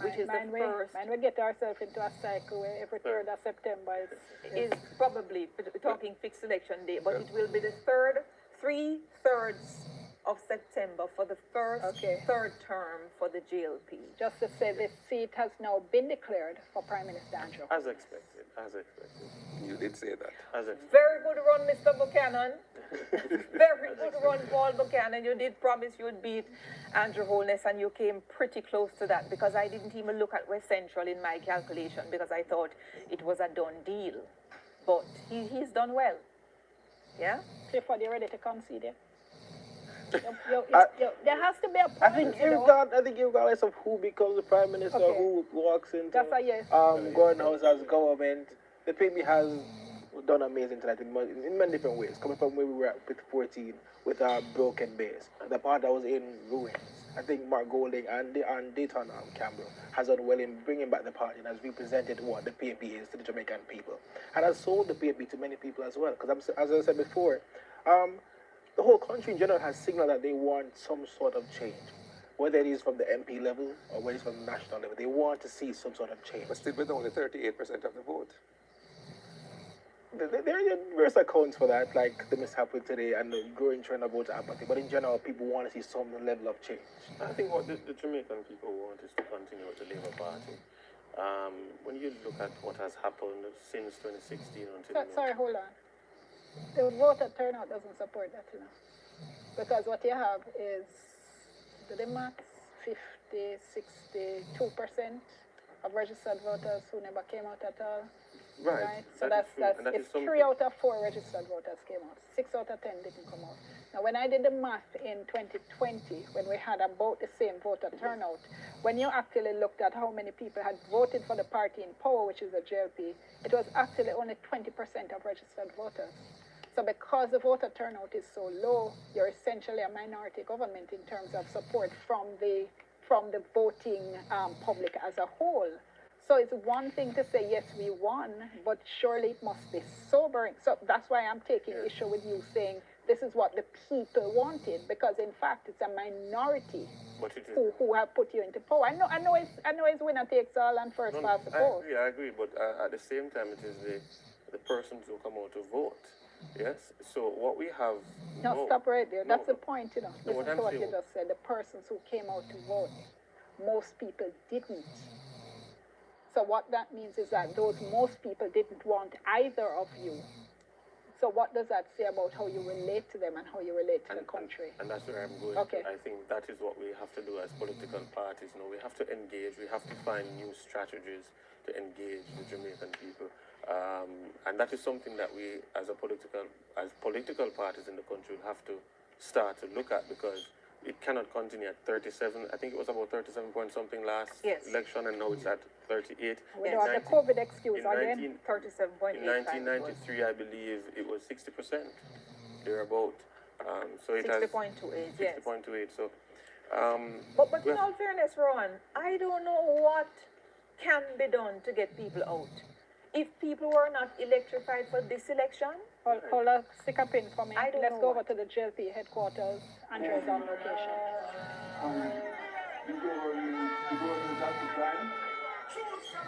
which is the first, Mind we get ourselves into a cycle where every 3rd of September is probably, we're talking fixed election day, but it will be the 3/3 of September for the first third term for the JLP. just to say this seat has now been declared for Prime Minister Andrew. As expected. As expected. You did say that. As expected. Very good run, Mr. Buchanan. Very good run, Paul Buchanan. You did promise you would beat Andrew Holness, and you came pretty close to that because I didn't even look at West Central in my calculation because I thought it was a done deal. But he's done well. Yeah? Clifford, you ready to concede it? There has to be a point. I think regardless of who becomes the Prime Minister, who walks into That's a yes. Gordon House as government, the PNP has done amazing tonight in many different ways. Coming from where we were at with 14, with our broken base, the part that was in ruins. I think Mark Golding and Dayton Campbell has done well in bringing back the party and has represented what the PNP is to the Jamaican people, and has sold the PNP to many people as well. Because as I said before, the whole country in general has signaled that they want some sort of change, whether it is from the MP level or whether it's from the national level. They want to see some sort of change. But still with only 38% of the vote. There are various accounts for that, like the mishap with today and the growing trend of voter apathy. But in general, people want to see some level of change. I think what the Jamaican people want is to continue with the Labour Party. When you look at what has happened since 2016 until now. Sorry, hold on. The voter turnout doesn't support that, you know. Because what you have is the max 62% of registered voters who never came out at all. Right. So that's it's 3 out of 4 registered voters came out. 6 out of 10 didn't come out. Now, when I did the math in 2020, when we had about the same voter turnout, when you actually looked at how many people had voted for the party in power, which is the JLP, it was actually only 20% of registered voters. So because the voter turnout is so low, you're essentially a minority government in terms of support from the voting public as a whole. So it's one thing to say, yes, we won, but surely it must be sobering. So that's why I'm taking issue with you saying this is what the people wanted, because in fact it's a minority who have put you into power. I know it's winner takes all and first past the post. I agree, but at the same time, it is the persons who come out to vote. Yes. So what we have. No, stop right there. That's the point, you know. No, Listen to what you just said. The persons who came out to vote, most people didn't. So what that means is that those most people didn't want either of you. So what does that say about how you relate to them and how you relate to the country? And that's where I'm going. Okay. I think that is what we have to do as political parties. You know, we have to engage. We have to find new strategies to engage the Jamaican people. And that is something that we, as political parties in the country, will have to start to look at, because it cannot continue at 37. I think it was about 37 point something last election, and now it's at 38. We don't have the COVID excuse again. 37.8. In 1993, I believe it was 60%. Thereabout. So it 60.28. Yes. 60.28. So. But in all fairness, Ron, I don't know what can be done to get people out. If people were not electrified for this election, hold on, stick a pin for me. Let's go over what. to the JLP headquarters. Andrew's on location.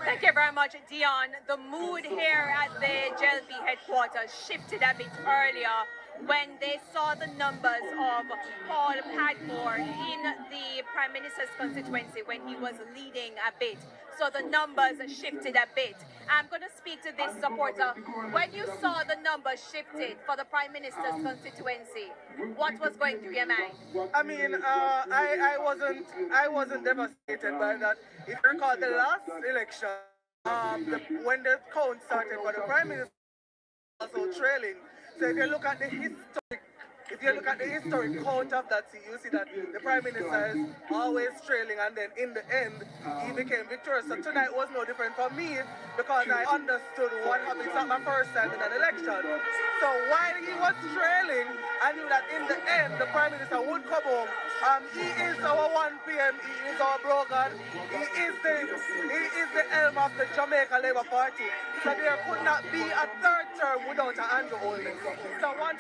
Thank you very much, Dion. The mood here at the JLP headquarters shifted a bit earlier when they saw the numbers of Paul Padmore in the Prime Minister's constituency when he was leading a bit. So the numbers shifted a bit. I'm going to speak to this supporter. When you saw the numbers shifted for the Prime Minister's constituency, what was going through your mind? I mean, I wasn't devastated by that. If you recall the last election, when the count started for the Prime Minister also trailing. So if you look at the historic count of that seat, you see that the Prime Minister is always trailing, and then in the end, he became victorious. So tonight was no different for me because I understood what happened. It's not my first time in an election. So while he was trailing, I knew that in the end, the Prime Minister would come home. He is our 1 p.m. He is our blogan. He is the helm of the Jamaica Labour Party. So there could not be a third term without Andrew Holness. So once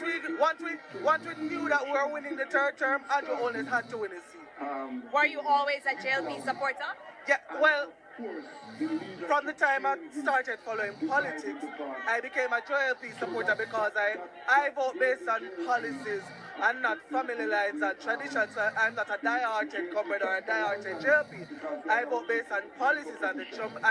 we knew that we were winning the third term, Andrew Holness had to win his seat. Were you always a JLP supporter? Yeah, well, from the time I started following politics, I became a JLP supporter because I vote based on policies and not family lines and traditions. So I'm not a die-hearted comrade or a die-hearted JLP. I vote based on policies and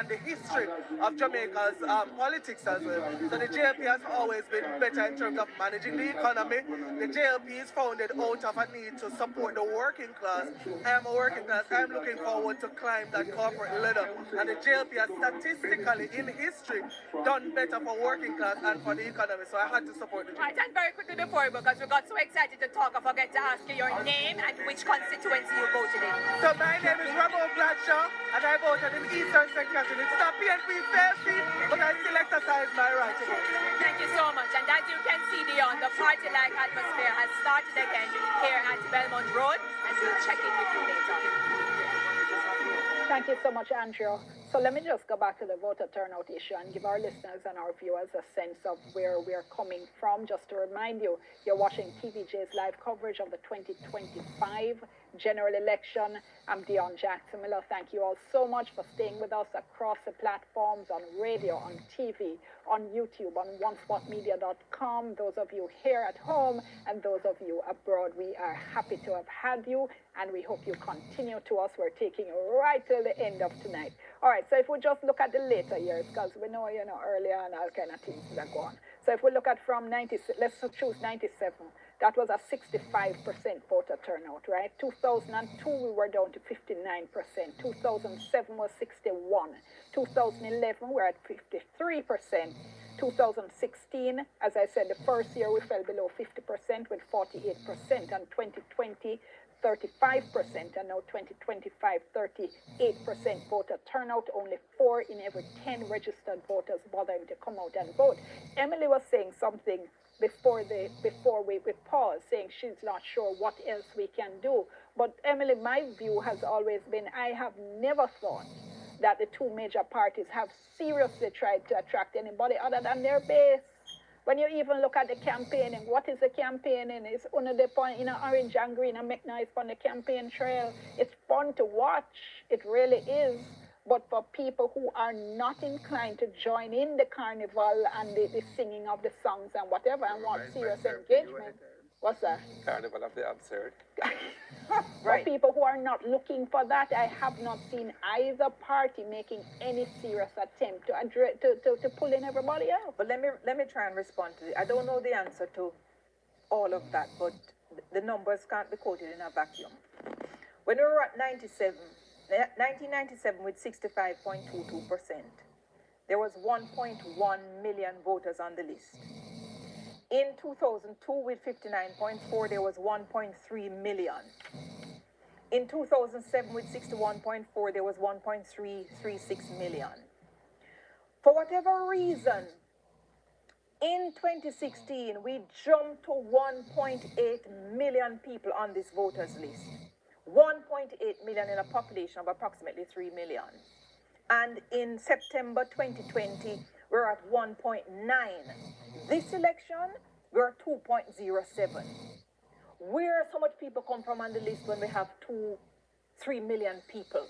the history of Jamaica's politics as well. So the JLP has always been better in terms of managing the economy. The JLP is founded out of a need to support the working class. I am a working class. I'm looking forward to climb that corporate ladder. And the JLP has statistically in history done better for working class and for the economy. So I had to support the JLP. Right, and very quickly before, because we got so excited to talk, I forget to ask you your name and which constituency you voted in. So my name is Ramon Gladshaw, and I voted in Eastern St. Catherine. It's not PNP fair seat, but I still exercise my right to vote. Thank you so much. And as you can see, Dion, the party-like atmosphere has started again here at Belmont Road, and we'll check in with you later. Thank you so much, Andrew. So let me just go back to the voter turnout issue and give our listeners and our viewers a sense of where we're coming from. Just to remind you, you're watching TVJ's live coverage of the 2025 general election. I'm Dion Jackson Miller. Thank you all so much for staying with us across the platforms, on radio, on TV, on YouTube, on onespotmedia.com. Those of you here at home and those of you abroad, we are happy to have had you, and we hope you continue to us. We're taking you right till the end of tonight. All right, so if we just look at the later years, because we know, earlier and all kind of things that go on. So if we look at from 96, let's choose 97. That was a 65% voter turnout, right? 2002, we were down to 59%. 2007 was 61. 2011, we're at 53%. 2016, as I said, the first year we fell below 50% with 48%. And 2020, 35%, and now 2025, 38% voter turnout. Only 4 in every 10 registered voters bothering to come out and vote. Emily was saying something before we paused, saying she's not sure what else we can do. But Emily, my view has always been, I have never thought that the two major parties have seriously tried to attract anybody other than their base. When you even look at the campaigning, what is the campaigning? It's under the point, orange and green and make noise on the campaign trail. It's fun to watch. It really is. But for people who are not inclined to join in the carnival and the singing of the songs and whatever and want serious engagement, what's that? Carnival of the absurd. For people who are not looking for that, I have not seen either party making any serious attempt to pull in everybody else. But let me try and respond to it. I don't know the answer to all of that, but the numbers can't be quoted in a vacuum. When we were at 1997 with 65.22%, there was 1.1 million voters on the list. In 2002 with 59.4, there was 1.3 million. In 2007 with 61.4, there was 1.336 million. For whatever reason, in 2016, we jumped to 1.8 million people on this voters list. 1.8 million in a population of approximately 3 million. And in September 2020, we're at 1.9. This election, we're at 2.07. Where so much people come from on the list when we have 3 million people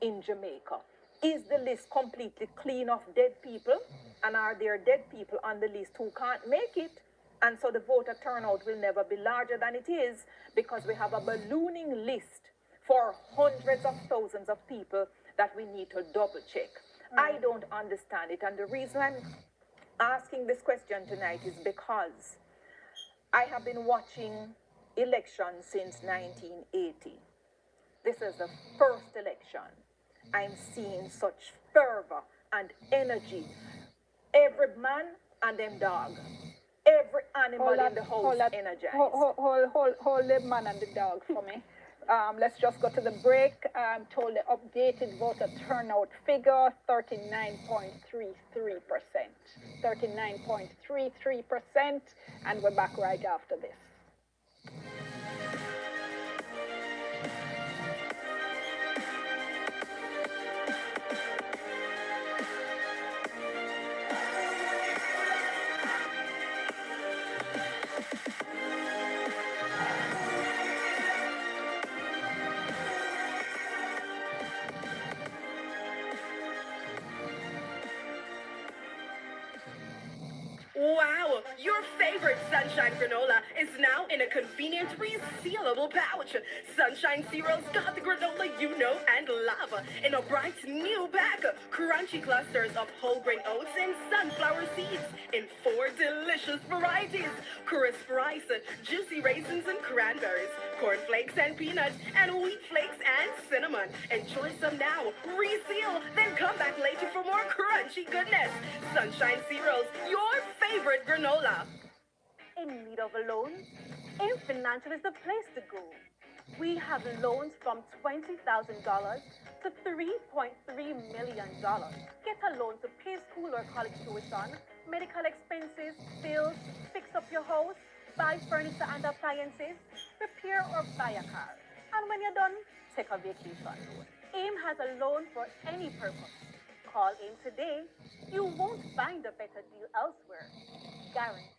in Jamaica? Is the list completely clean of dead people? And are there dead people on the list who can't make it? And so the voter turnout will never be larger than it is because we have a ballooning list for hundreds of thousands of people that we need to double check. I don't understand it. And the reason I'm asking this question tonight is because I have been watching elections since 1980. This is the first election. I'm seeing such fervor and energy. Every man and them dog. Every animal in the house energized. Hold the man and the dog for me. Let's just go to the break. I'm told the updated voter turnout figure, 39.33%. 39.33%, and we're back right after this. Wow, your favorite Sunshine granola is now in a convenient resealable pouch. Sunshine Cereals got the granola you know and love in a bright new bag. Crunchy clusters of whole grain oats and sunflower seeds in 4 delicious varieties. Crisp rice, juicy raisins and cranberries, cornflakes and peanuts, and wheat flakes and cinnamon. Enjoy some now, reseal, then come back later for more crunchy goodness. Sunshine Cereals, your favorite granola. In need of a loan? AIM Financial is the place to go. We have loans from $20,000 to $3.3 million. Get a loan to pay school or college tuition, medical expenses, bills, fix up your house, buy furniture and appliances, repair or buy a car. And when you're done, take a vacation loan. AIM has a loan for any purpose. Call AIM today. You won't find a better deal elsewhere. Guaranteed.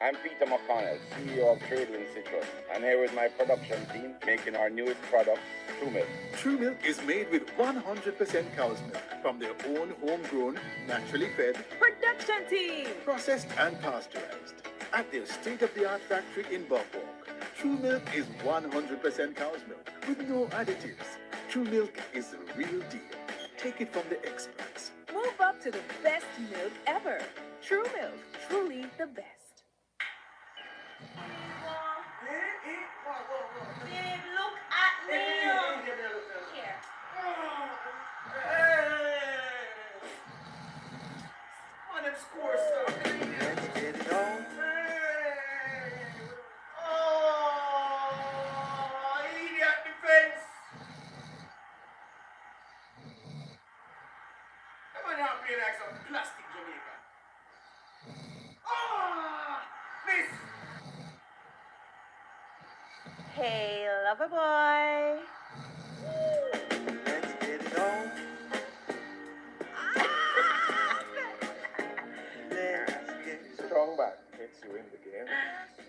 I'm Peter McConnell, CEO of Tradewind Citrus. I'm here with my production team making our newest product, True Milk. True Milk is made with 100% cow's milk from their own homegrown, naturally fed production team, processed and pasteurized at their state-of-the-art factory in Buckwalk. True Milk is 100% cow's milk with no additives. True Milk is the real deal. Take it from the experts. Move up to the best milk ever. True Milk, truly the best. Babe, look at me. Here. On them score stuff. Let's get it on. Oh, idiot defense. Come on now, play like some plastic Jamaica. Oh, miss. Hey, lover boy. Let's get it on. Let's get it. Strong back gets you in the game.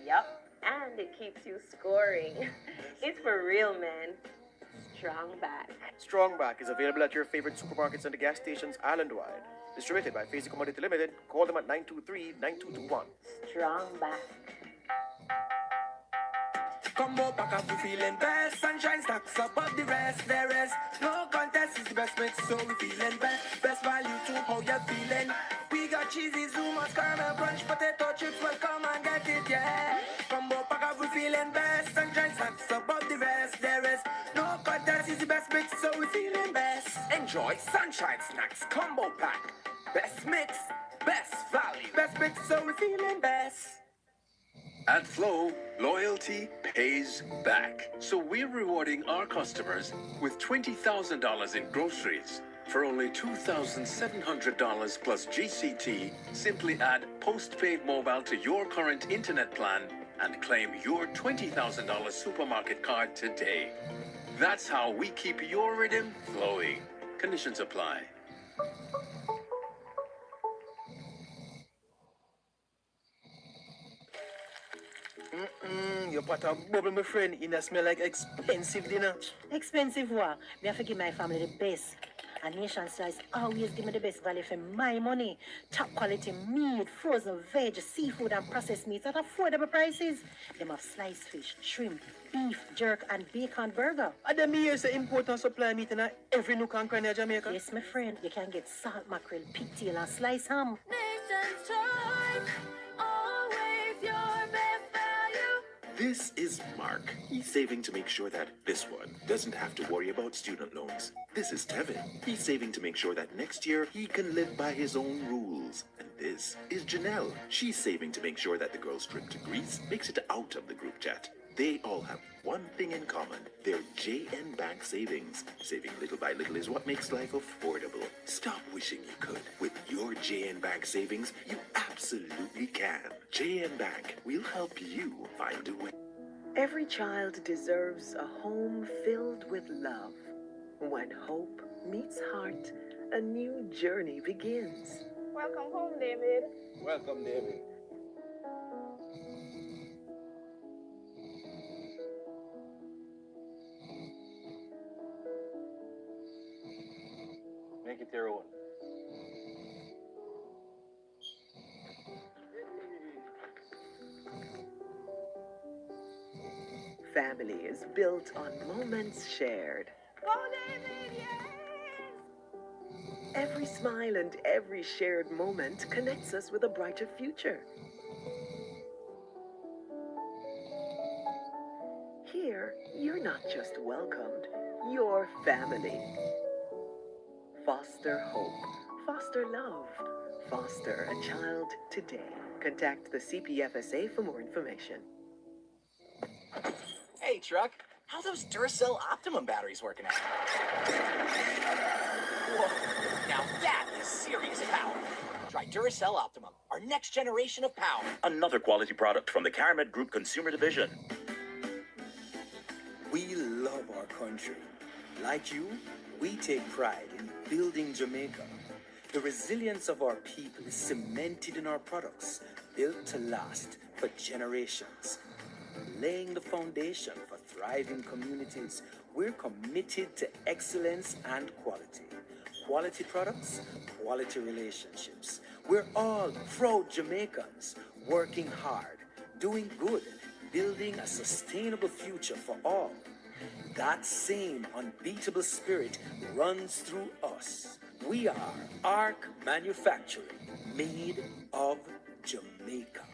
Yup, and it keeps you scoring. It's for real, man. Strong back. Strong Back is available at your favorite supermarkets and the gas stations island-wide. Distributed by Fazy Commodity Limited. Call them at 923-9221. Strong back. Combo pack up, we feeling best. Sunshine stacks up above the rest. There is no contest, it's the best mix, so we feeling best. Best value to how you're feeling. We got cheesy Zumas, caramel crunch, potato chips. Well, come and get it, yeah. Combo pack up, we feeling best. Sunshine stacks up above the rest. There is no contest, it's the best mix, so we feeling best. Enjoy Sunshine Snacks Combo Pack. Best mix, best value. Best mix, so we feeling best. At Flow, loyalty pays back. So we're rewarding our customers with $20,000 in groceries. For only $2,700 plus GCT, simply add postpaid mobile to your current internet plan and claim your $20,000 supermarket card today. That's how we keep your rhythm flowing. Conditions apply. Your pot of bubble, my friend, in a smell like expensive dinner. Expensive what? Me have to give my family the best. And Nation Slice always give me the best value for my money. Top quality meat, frozen veg, seafood and processed meats at affordable prices. Them have sliced fish, shrimp, beef, jerk and bacon burger. And them here say import and supply meat in every nook and cranny of Jamaica? Yes, my friend. You can get salt mackerel, pigtail and sliced ham. Nation's choice, always your best value. This is Mark. He's saving to make sure that this one doesn't have to worry about student loans. This is Tevin. He's saving to make sure that next year he can live by his own rules. And this is Janelle. She's saving to make sure that the girl's trip to Greece makes it out of the group chat. They all have one thing in common. They're JN Bank savings. Saving little by little is what makes life affordable. Stop wishing you could. With your JN Bank savings, you absolutely can. JN Bank will help you find a way. Every child deserves a home filled with love. When hope meets heart, a new journey begins. Welcome home, David. Welcome, David. Make it your own. Family is built on moments shared. Go, David, yes! Every smile and every shared moment connects us with a brighter future. Here, you're not just welcomed, you're family. Foster hope, foster love, foster a child today. Contact the CPFSA for more information. Hey, truck, how those Duracell Optimum batteries working out? Whoa, now that is serious power. Try Duracell Optimum, our next generation of power. Another quality product from the Caramed Group Consumer Division. We love our country. Like you, we take pride in building Jamaica. The resilience of our people is cemented in our products, built to last for generations. Laying the foundation for thriving communities, we're committed to excellence and quality. Quality products, quality relationships. We're all proud Jamaicans, working hard, doing good, building a sustainable future for all. That same unbeatable spirit runs through us. We are ARC Manufacturing, made of Jamaica.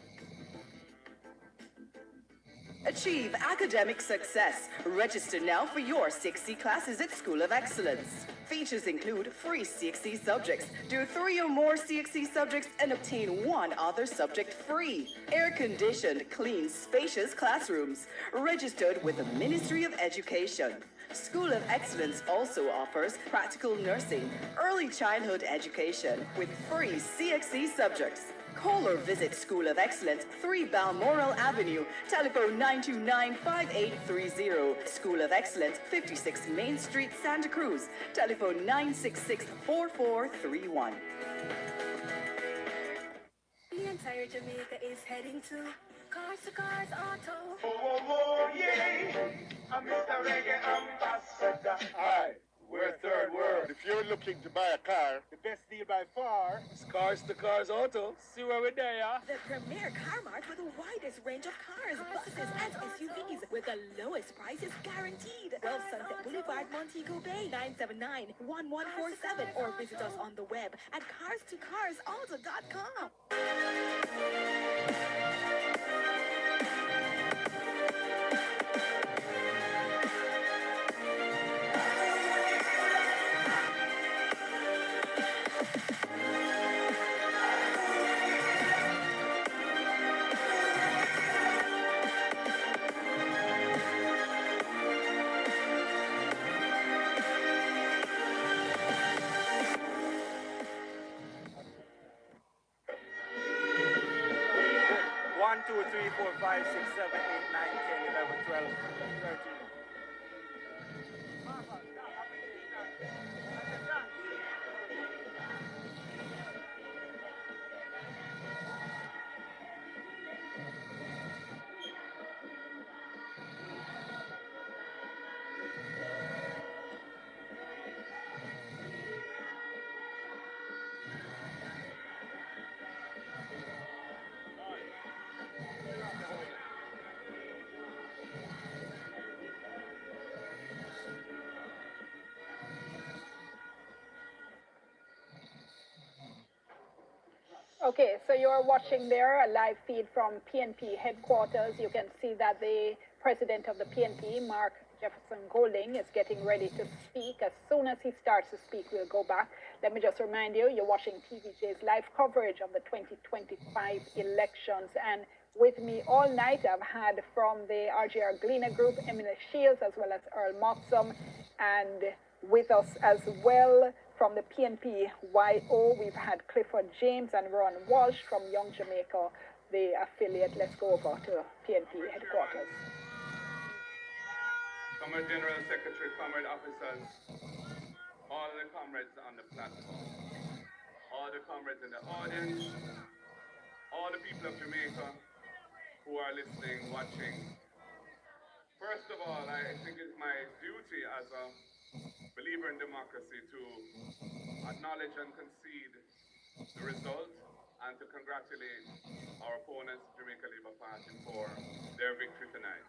Achieve academic success. Register now for your CXC classes at School of Excellence. Features include free CXC subjects. Do 3 or more CXC subjects and obtain 1 other subject free. Air-conditioned, clean, spacious classrooms. Registered with the Ministry of Education. School of Excellence also offers practical nursing, early childhood education with free CXC subjects. Call or visit School of Excellence, 3 Balmoral Avenue, telephone 929-5830. School of Excellence, 56 Main Street, Santa Cruz, telephone 966-4431. The entire Jamaica is heading to Cars Auto. Oh, yeah. I'm Mr. Reggae Ambassador. Hi. We're Third World. If you're looking to buy a car, the best deal by far is Cars Auto. See where we're there, yeah? The premier car mart with the widest range of cars, buses, and SUVs with the lowest prices guaranteed. 12 Sunset Boulevard, Montego Bay, 979-1147, or visit us on the web at cars2carsauto.com. One, 2, 3, 4, 5, 6, 7, 8, 9, 10, 11, 12, 13. Okay, so you're watching there a live feed from PNP headquarters. You can see that the president of the PNP, Mark Jefferson Golding, is getting ready to speak. As soon as he starts to speak, we'll go back. Let me just remind you, you're watching TVJ's live coverage of the 2025 elections. And with me all night, I've had from the RJR Gleaner Group, Emily Shields, as well as Earl Moxham, and with us as well from the PNP YO, we've had Clifford James and Ron Walsh from Young Jamaica, the affiliate. Let's go over to PNP headquarters. Comrade General Secretary, comrade officers, all the comrades on the platform, all the comrades in the audience, all the people of Jamaica who are listening, watching. First of all, I think it's my duty as a believer in democracy to acknowledge and concede the result and to congratulate our opponents, Jamaica Labour Party, for their victory tonight.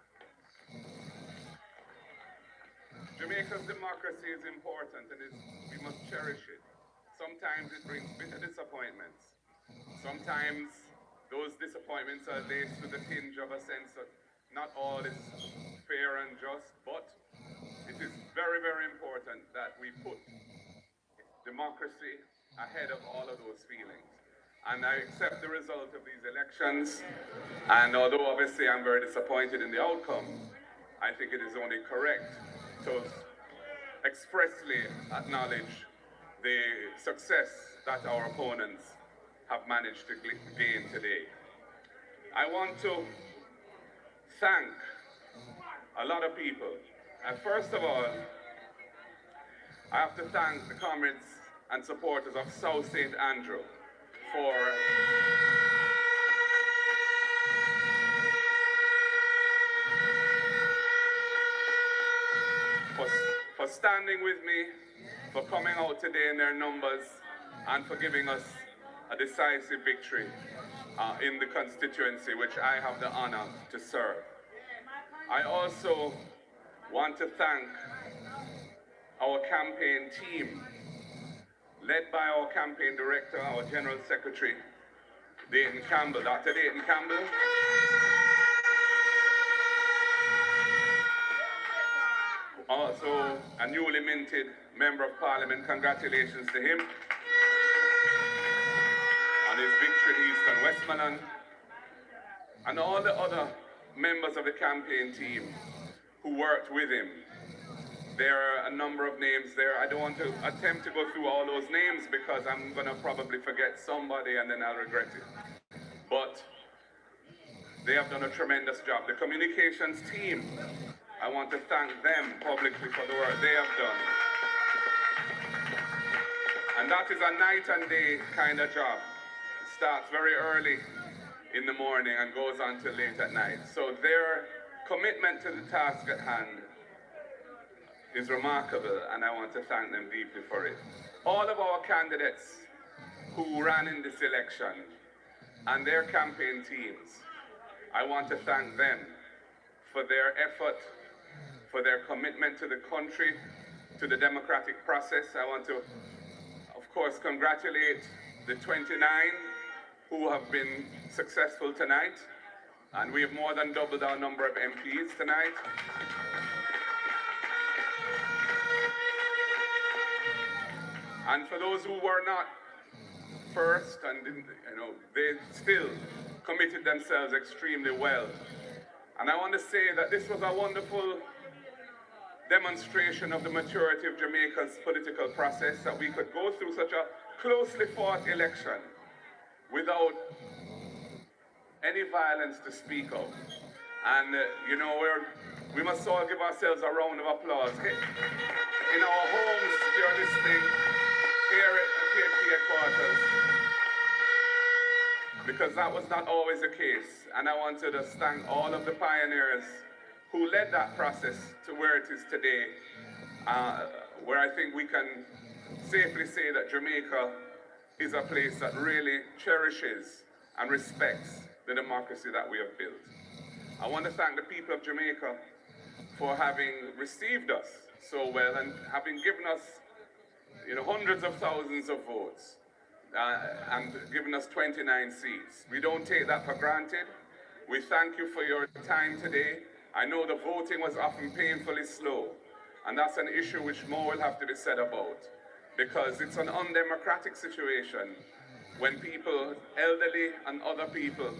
Jamaica's democracy is important and we must cherish it. Sometimes it brings bitter disappointments. Sometimes those disappointments are laced with a tinge of a sense that not all is fair and just, but it is very, very important that we put democracy ahead of all of those feelings. And I accept the result of these elections, and although obviously I'm very disappointed in the outcome, I think it is only correct to expressly acknowledge the success that our opponents have managed to gain today. I want to thank a lot of people. And first of all, I have to thank the comrades and supporters of South St. Andrew for standing with me, for coming out today in their numbers, and for giving us a decisive victory in the constituency which I have the honor to serve. I also want to thank our campaign team, led by our campaign director, our general secretary, Dayton Campbell, Dr. Dayton Campbell. Also, a newly minted member of parliament. Congratulations to him on his victory in Eastern Westmoreland. And all the other members of the campaign team who worked with him. There are a number of names there. I don't want to attempt to go through all those names because I'm going to probably forget somebody and then I'll regret it. But they have done a tremendous job. The communications team, I want to thank them publicly for the work they have done. And that is a night and day kind of job. It starts very early in the morning and goes on till late at night. So their commitment to the task at hand is remarkable, and I want to thank them deeply for it. All of our candidates who ran in this election and their campaign teams, I want to thank them for their effort, for their commitment to the country, to the democratic process. I want to, of course, congratulate the 29 who have been successful tonight, and we have more than doubled our number of MPs tonight. And for those who were not first, and they still committed themselves extremely well. And I want to say that this was a wonderful demonstration of the maturity of Jamaica's political process, that we could go through such a closely fought election without any violence to speak of. And, we must all give ourselves a round of applause. In our homes, if you're listening, here at PNP headquarters, because that was not always the case. And I want to just thank all of the pioneers who led that process to where it is today, where I think we can safely say that Jamaica is a place that really cherishes and respects the democracy that we have built. I want to thank the people of Jamaica for having received us so well and having given us hundreds of thousands of votes. and giving us 29 seats. We don't take that for granted. We thank you for your time today. I know the voting was often painfully slow, and that's an issue which more will have to be said about, because it's an undemocratic situation when people, elderly and other people,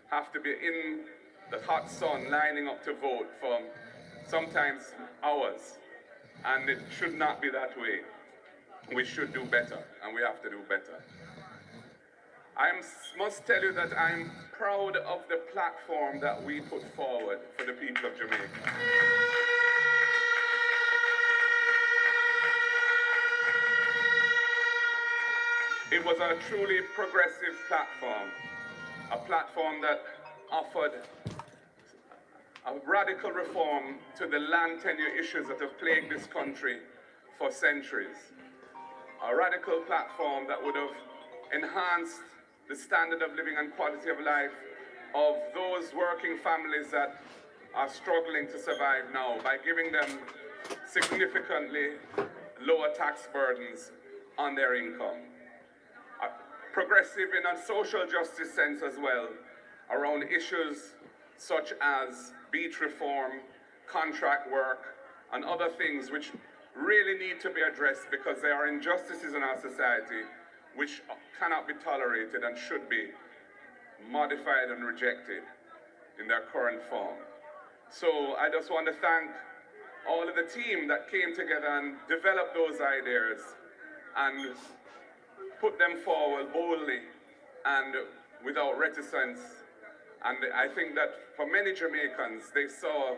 have to be in the hot sun lining up to vote for sometimes hours. And it should not be that way. We should do better, and we have to do better. Must tell you that I'm proud of the platform that we put forward for the people of Jamaica. It was a truly progressive platform, a platform that offered a radical reform to the land tenure issues that have plagued this country for centuries. A radical platform that would have enhanced the standard of living and quality of life of those working families that are struggling to survive now by giving them significantly lower tax burdens on their income. Progressive in a social justice sense as well, around issues such as beach reform, contract work, and other things which really need to be addressed because there are injustices in our society which cannot be tolerated and should be modified and rejected in their current form. So I just want to thank all of the team that came together and developed those ideas and put them forward boldly and without reticence. And I think that for many Jamaicans, they saw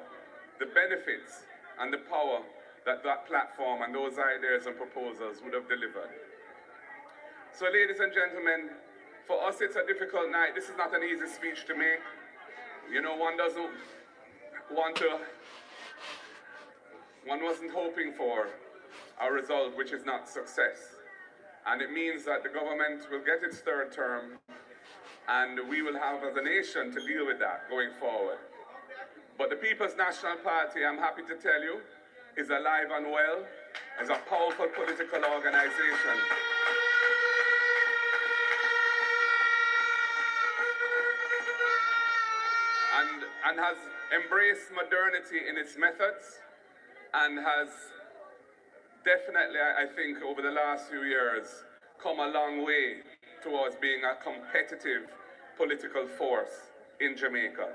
the benefits and the power that that platform and those ideas and proposals would have delivered. So ladies and gentlemen, for us it's a difficult night. This is not an easy speech to make. You know, one wasn't hoping for a result which is not success. And it means that the government will get its third term, and we will have as a nation to deal with that going forward. But the People's National Party, I'm happy to tell you, is alive and well, is a powerful political organization. And has embraced modernity in its methods, and has definitely, I think, over the last few years, come a long way towards being a competitive political force in Jamaica.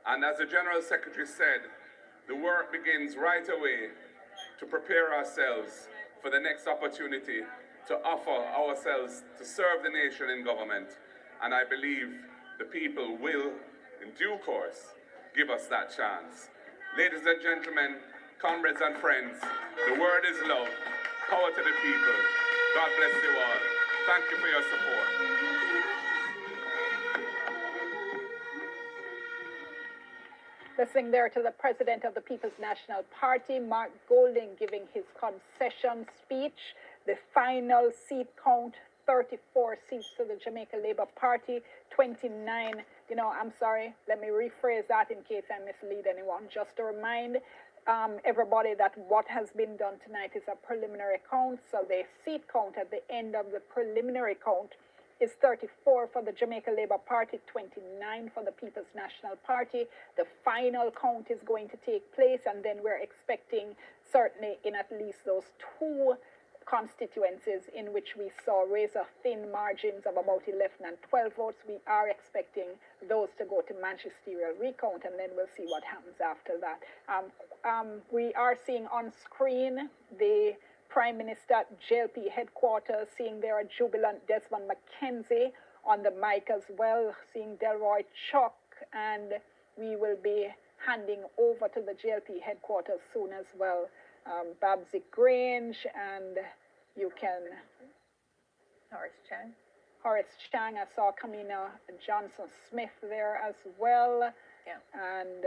And as the General Secretary said, the work begins right away to prepare ourselves for the next opportunity to offer ourselves to serve the nation in government. And I believe the people will, in due course, give us that chance. Ladies and gentlemen, comrades and friends, the word is love. Power to the people. God bless you all. Thank you for your support. Listening there to the president of the People's National Party, Mark Golding, giving his concession speech. The final seat count, 34 seats to the Jamaica Labour Party, 29. I'm sorry, let me rephrase that in case I mislead anyone. Just to remind everybody that what has been done tonight is a preliminary count. So the seat count at the end of the preliminary count is 34 for the Jamaica Labour Party, 29 for the People's National Party. The final count is going to take place, and then we're expecting, certainly in at least those two constituencies in which we saw razor-thin margins of about 11 and 12 votes, we are expecting those to go to magisterial recount, and then we'll see what happens after that. We are seeing on screen the Prime Minister at JLP headquarters, seeing there a jubilant Desmond McKenzie on the mic as well, seeing Delroy Chuck, and we will be handing over to the JLP headquarters soon as well. Babsy Grange, and you can... Horace Chang, I saw Kamina Johnson Smith there as well. Yeah. And,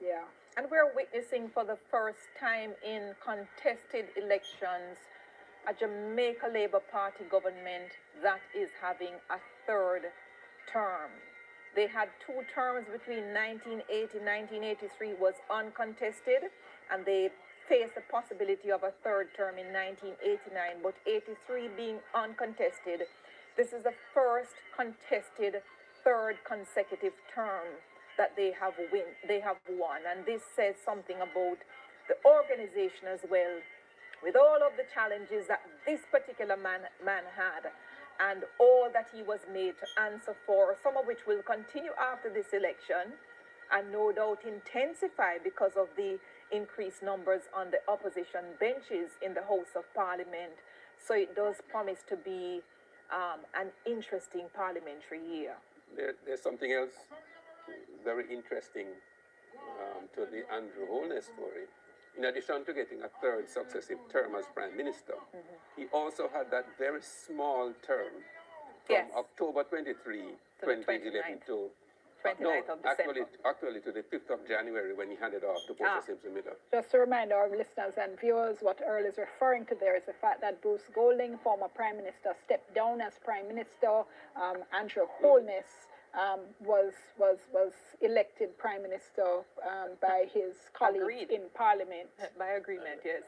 yeah. And we're witnessing for the first time in contested elections a Jamaica Labour Party government that is having a third term. They had two terms between 1980 and 1983 was uncontested, and they faced the possibility of a third term in 1989, but 83 being uncontested, this is the first contested third consecutive term that they have won, and this says something about the organization as well, with all of the challenges that this particular man had, and all that he was made to answer for, some of which will continue after this election, and no doubt intensify because of the increased numbers on the opposition benches in the House of Parliament. So it does promise to be an interesting parliamentary year. There's something else very interesting to the Andrew Holness story. In addition to getting a third successive term as Prime Minister, he also had that very small term from October 23, 2011 to 29th of December. Actually to the 5th of January when he handed off to Portia Simpson Miller. Just to remind our listeners and viewers, what Earl is referring to there is the fact that Bruce Golding, former Prime Minister, stepped down as Prime Minister. Andrew Holness was elected Prime Minister by his colleagues in Parliament. By agreement, yes.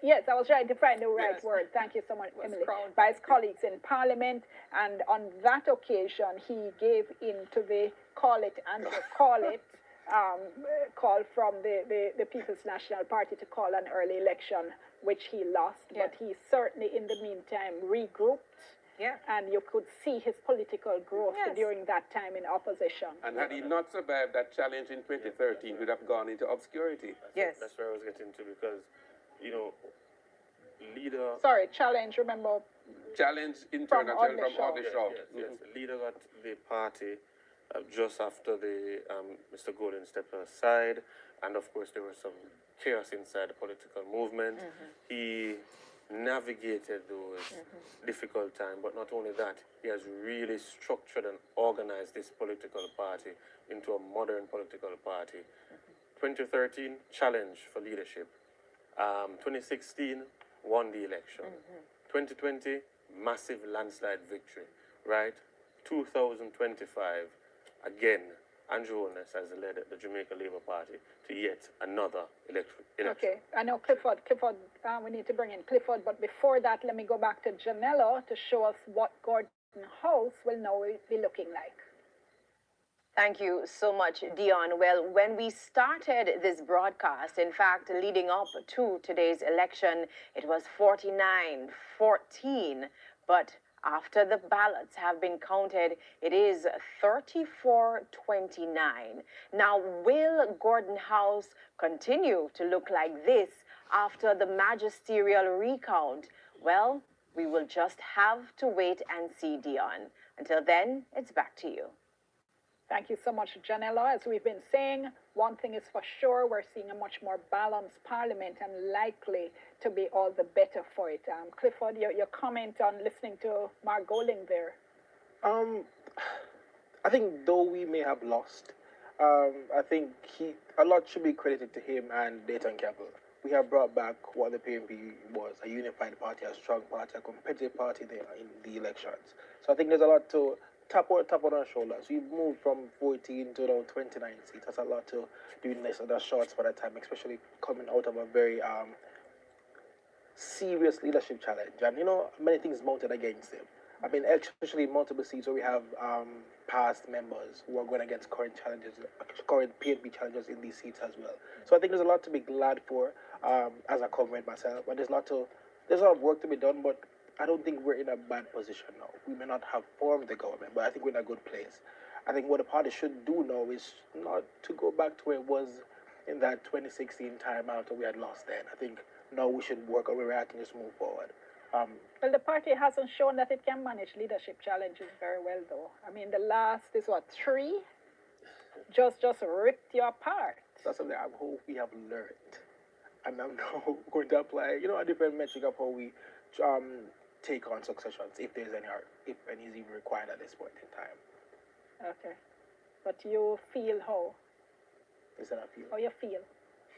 Yes, I was trying to find the right word. Thank you so much, Emily. By his colleagues in Parliament, and on that occasion, he gave in to the call from the People's National Party to call an early election, which he lost. But he certainly, in the meantime, regrouped. And you could see his political growth during that time in opposition. And had he not survived that challenge in 2013, would have gone into obscurity. That's where I was getting to, because, leader... Sorry, challenge, remember? Challenge internal from Audishaw. Yes. Leader got the party just after the Mr. Golden stepped aside, and of course there was some chaos inside the political movement. He navigated those difficult times, but not only that, he has really structured and organized this political party into a modern political party. 2013, challenge for leadership. 2016, won the election. 2020, massive landslide victory, right? 2025, again, Andrew Holness has led the Jamaica Labour Party to yet another election. Okay, I know Clifford, we need to bring in Clifford, but before that, let me go back to Janella to show us what Gordon House will now be looking like. Thank you so much, Dion. Well, when we started this broadcast, in fact, leading up to today's election, it was 49-14, but after the ballots have been counted, it is 34-29. Now, will Gordon House continue to look like this after the magisterial recount? Well, we will just have to wait and see, Dion. Until then, it's back to you. Thank you so much, Janella. As we've been saying, one thing is for sure, we're seeing a much more balanced parliament and likely to be all the better for it. Clifford, your comment on listening to Mark Golding there. I think though we may have lost, I think a lot should be credited to him and Dayton Campbell. We have brought back what the PNP was, a unified party, a strong party, a competitive party there in the elections. So I think there's a lot to tap on our shoulders. We've moved from 14 to now 29 seats. That's a lot to do in this other short span of time, especially coming out of a very serious leadership challenge. And, many things mounted against him. I mean, especially multiple seats where we have past members who are going against current PNP challenges in these seats as well. So I think there's a lot to be glad for as a comrade myself. But there's a lot of work to be done, but I don't think we're in a bad position now. We may not have formed the government, but I think we're in a good place. I think what the party should do now is not to go back to where it was in that 2016 time after we had lost then. I think now we should work on where we're at and just move forward. Well, the party hasn't shown that it can manage leadership challenges very well, though. I mean, the last is 3? Just ripped you apart. That's something I hope we have learned. And I'm now going to apply, a different metric of how we take on successions, if any is even required at this point in time. Okay. But you feel how? Is that I feel? How you feel?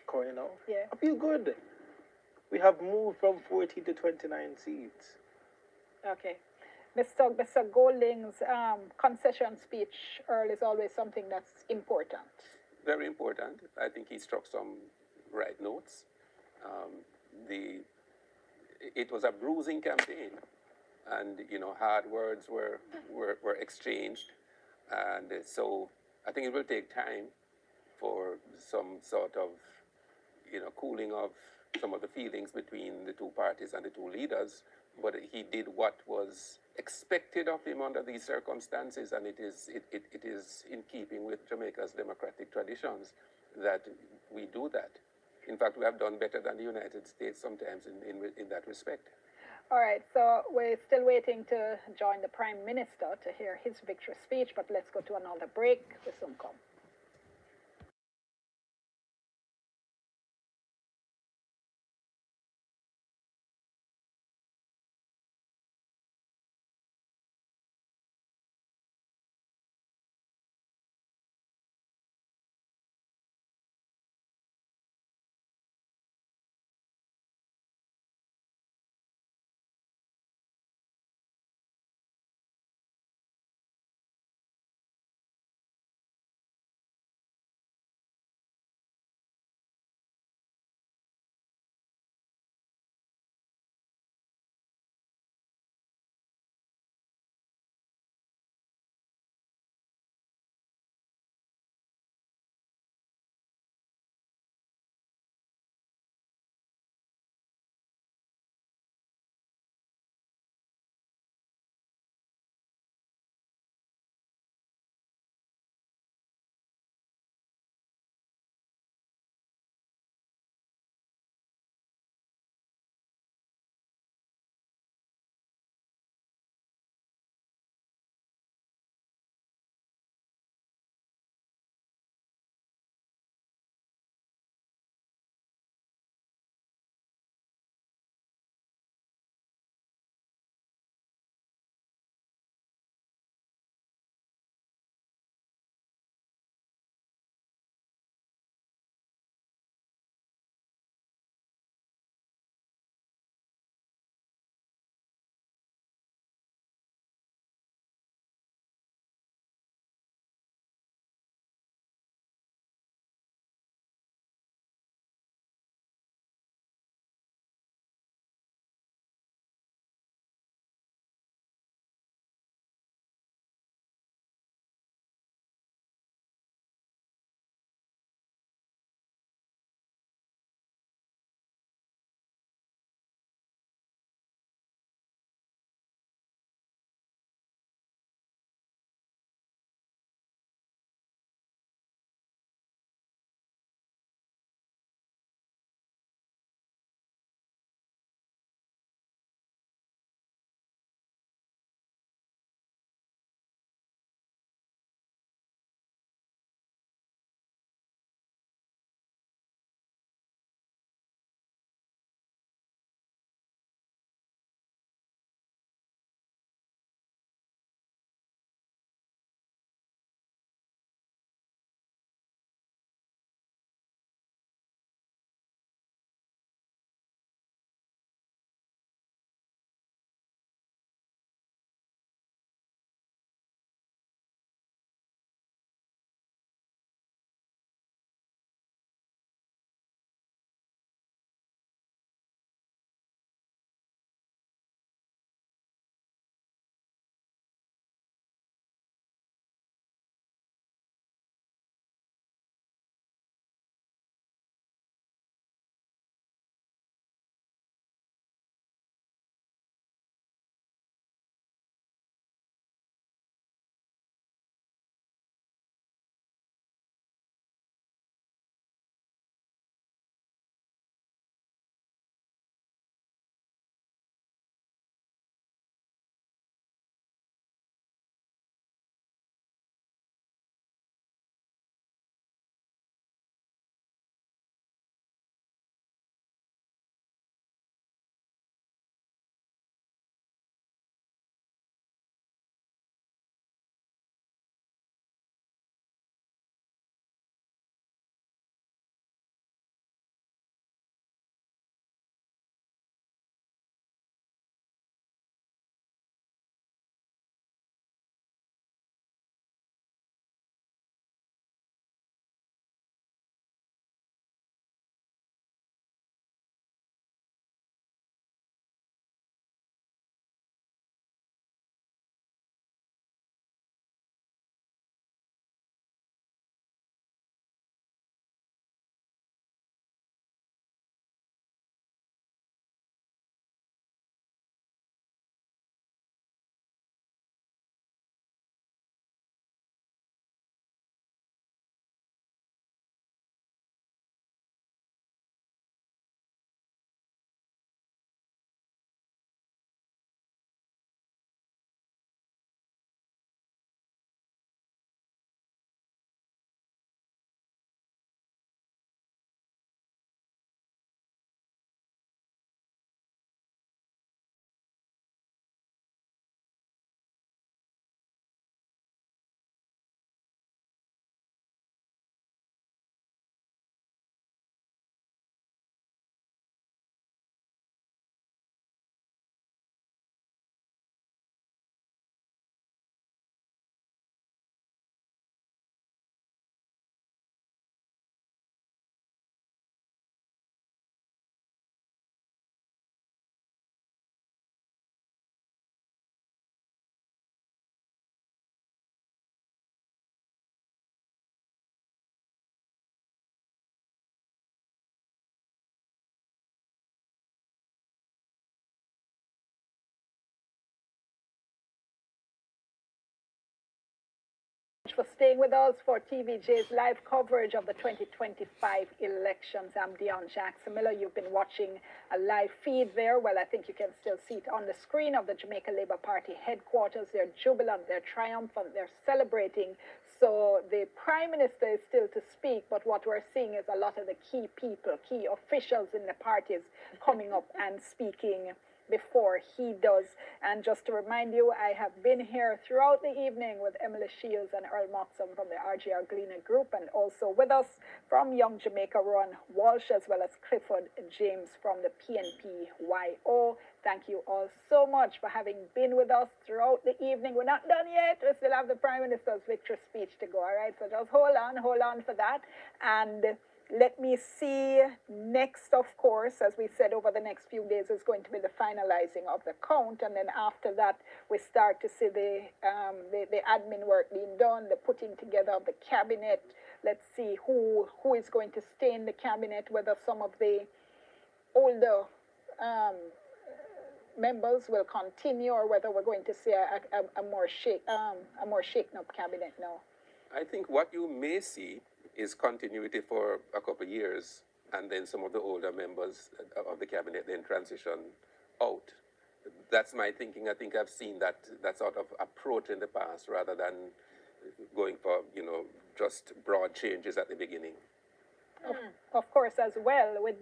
Currently now? Yeah. I feel good. We have moved from 14 to 29 seats. Okay. Mr. Golding's concession speech, Earl, is always something that's important. Very important. I think he struck some right notes. the it was a bruising campaign, and hard words were exchanged, and so I think it will take time for some sort of cooling of some of the feelings between the two parties and the two leaders. But he did what was expected of him under these circumstances, and it is in keeping with Jamaica's democratic traditions that we do that. In fact, we have done better than the United States sometimes in that respect. All right, so we're still waiting to join the Prime Minister to hear his victory speech, but let's go to another break. We soon come. For staying with us for TVJ's live coverage of the 2025 elections. I'm Dion Jackson Miller. You've been watching a live feed there. Well, I think you can still see it on the screen of the Jamaica Labour Party headquarters. They're jubilant, they're triumphant, they're celebrating. So the Prime Minister is still to speak, but what we're seeing is a lot of the key people, key officials in the parties coming up and speaking before he does. And just to remind you, I have been here throughout the evening with Emily Shields and Earl Moxham from the RGR Gleaner Group, and also with us from Young Jamaica, Ron Walsh, as well as Clifford James from the PNP-YO. Thank you all so much for having been with us throughout the evening. We're not done yet. We still have the Prime Minister's victory speech to go, all right? So just hold on for that. And let me see, next, of course, as we said, over the next few days is going to be the finalizing of the count. And then after that, we start to see the admin work being done, the putting together of the cabinet. Let's see who is going to stay in the cabinet, whether some of the older members will continue or whether we're going to see a more shaken up cabinet now. I think what you may see is continuity for a couple of years, and then some of the older members of the cabinet then transition out. That's my thinking. I think I've seen that sort of approach in the past rather than going for, just broad changes at the beginning. Of course, as well, with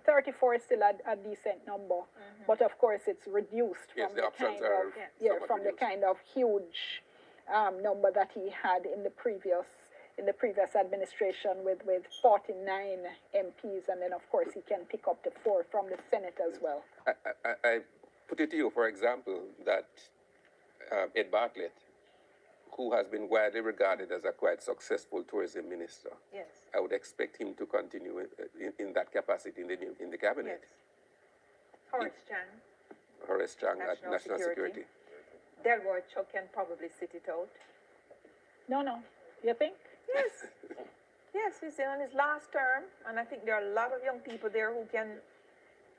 34 is still a decent number, but of course it's reduced from the kind of huge number that he had in the previous administration with 49 MPs, and then of course he can pick up to 4 from the Senate as well. I put it to you, for example, that Ed Bartlett, who has been widely regarded as a quite successful tourism minister, yes, I would expect him to continue in that capacity in the cabinet. Yes. Horace Chang at National Security. Delroy Chuck can probably sit it out. No. You think? Yes. Yes, he's on his last term, and I think there are a lot of young people there who can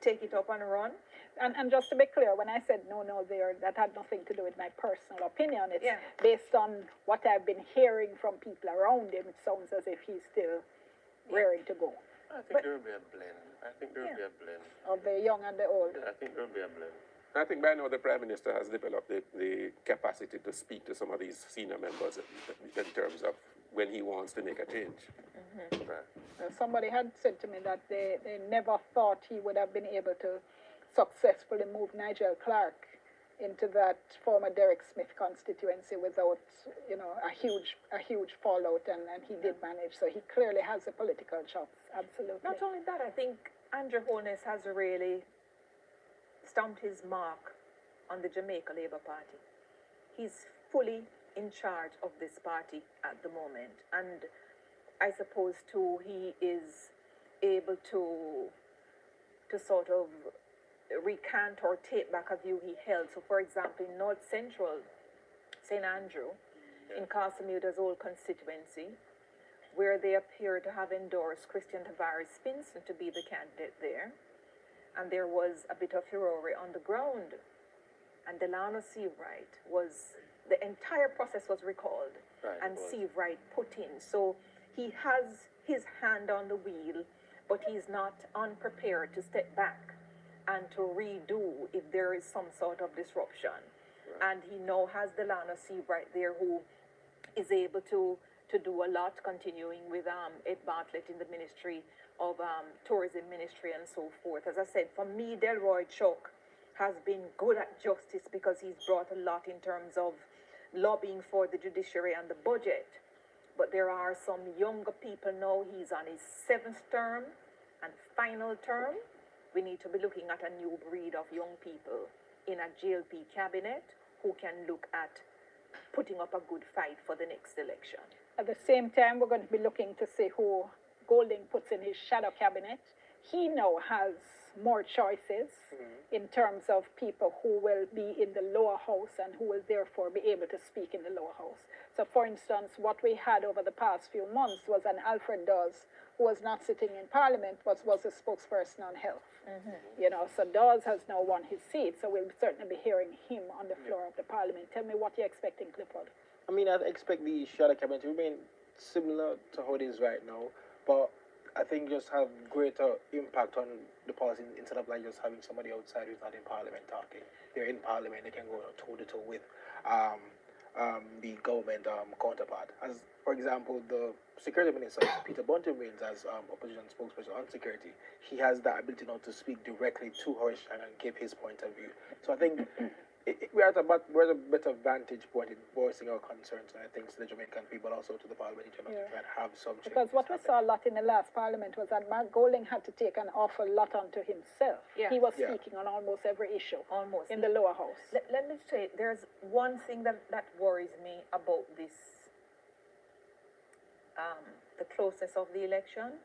take it up and run. And just to be clear, when I said no there, that had nothing to do with my personal opinion. It's based on what I've been hearing from people around him. It sounds as if he's still raring to go. I think there will be a blend. Of the young and the old. I think there will be a blend. I think by now the Prime Minister has developed the capacity to speak to some of these senior members in terms of when he wants to make a change. Right. Somebody had said to me that they never thought he would have been able to successfully move Nigel Clark into that former Derek Smith constituency without, a huge fallout, and he did manage. So he clearly has the political chops, absolutely. Not only that, I think Andrew Holness has really stamped his mark on the Jamaica Labour Party. He's fully in charge of this party at the moment, and I suppose too he is able to sort of recant or take back a view he held. So for example, in North Central St. Andrew, in Casamuta's old constituency, where they appear to have endorsed Christian Tavares Finson to be the candidate there, and there was a bit of furore on the ground, and Delano Seawright the entire process was recalled, and Seawright put in. So he has his hand on the wheel, but he's not unprepared to step back and to redo if there is some sort of disruption. And he now has Delano Seawright there, who is able to do a lot, continuing with Ed Bartlett in the Ministry of Tourism Ministry and so forth. As I said, for me, Delroy Chuck has been good at justice because he's brought a lot in terms of lobbying for the judiciary and the budget. But there are some younger people now. He's on his 7th term and final term. We need to be looking at a new breed of young people in a GLP cabinet who can look at putting up a good fight for the next election. At the same time, we're going to be looking to see who Golding puts in his shadow cabinet. He now has more choices in terms of people who will be in the lower house and who will therefore be able to speak in the lower house. So for instance, what we had over the past few months was an Alfred Dawes who was not sitting in Parliament, but was a spokesperson on health. So Dawes has now won his seat, so we'll certainly be hearing him on the floor of the Parliament. Tell me what you're expecting, Clifford. I mean, I expect the shadow cabinet to remain similar to how it is right now, but I think just have greater impact on the policy instead of like just having somebody outside who's not in Parliament talking. They're in Parliament, they can go toe to toe with the government counterpart. As for example, the Security Minister Peter Bunting-Reins, as opposition spokesperson on security, he has the ability now to speak directly to Horace Chang and give his point of view. So I think we're at a better vantage point in voicing our concerns, and I think to the Jamaican people, but also to the Parliament in general, to try and have some change. Because what we saw a lot in the last Parliament was that Mark Golding had to take an awful lot onto himself. Yeah. He was speaking on almost every issue. Almost. In the lower house. Let me say, there's one thing that worries me about this, the closeness of the election.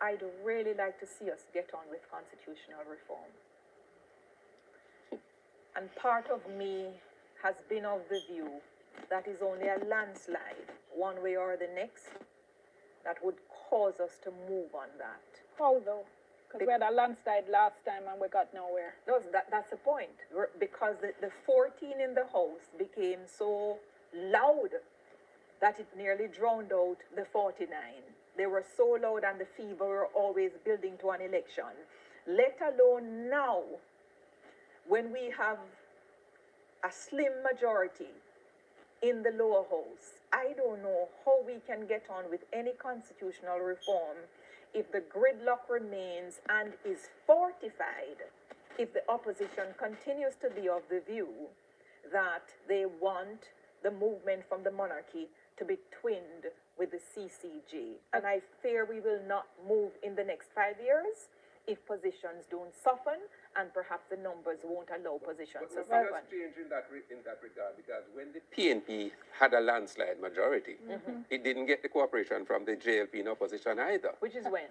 I'd really like to see us get on with constitutional reform. And part of me has been of the view that is only a landslide, one way or the next, that would cause us to move on that. How though? Because we had a landslide last time and we got nowhere. No, that's the point. Because the 14 in the House became so loud that it nearly drowned out the 49. They were so loud and the fever were always building to an election. Let alone now, when we have a slim majority in the lower house, I don't know how we can get on with any constitutional reform if the gridlock remains and is fortified, if the opposition continues to be of the view that they want the movement from the monarchy to be twinned with the CCG. And I fear we will not move in the next 5 years if positions don't soften, and perhaps the numbers won't allow positions to But soften. strange in that regard, because when the PNP had a landslide majority, it didn't get the cooperation from the JLP in opposition either. Which is when?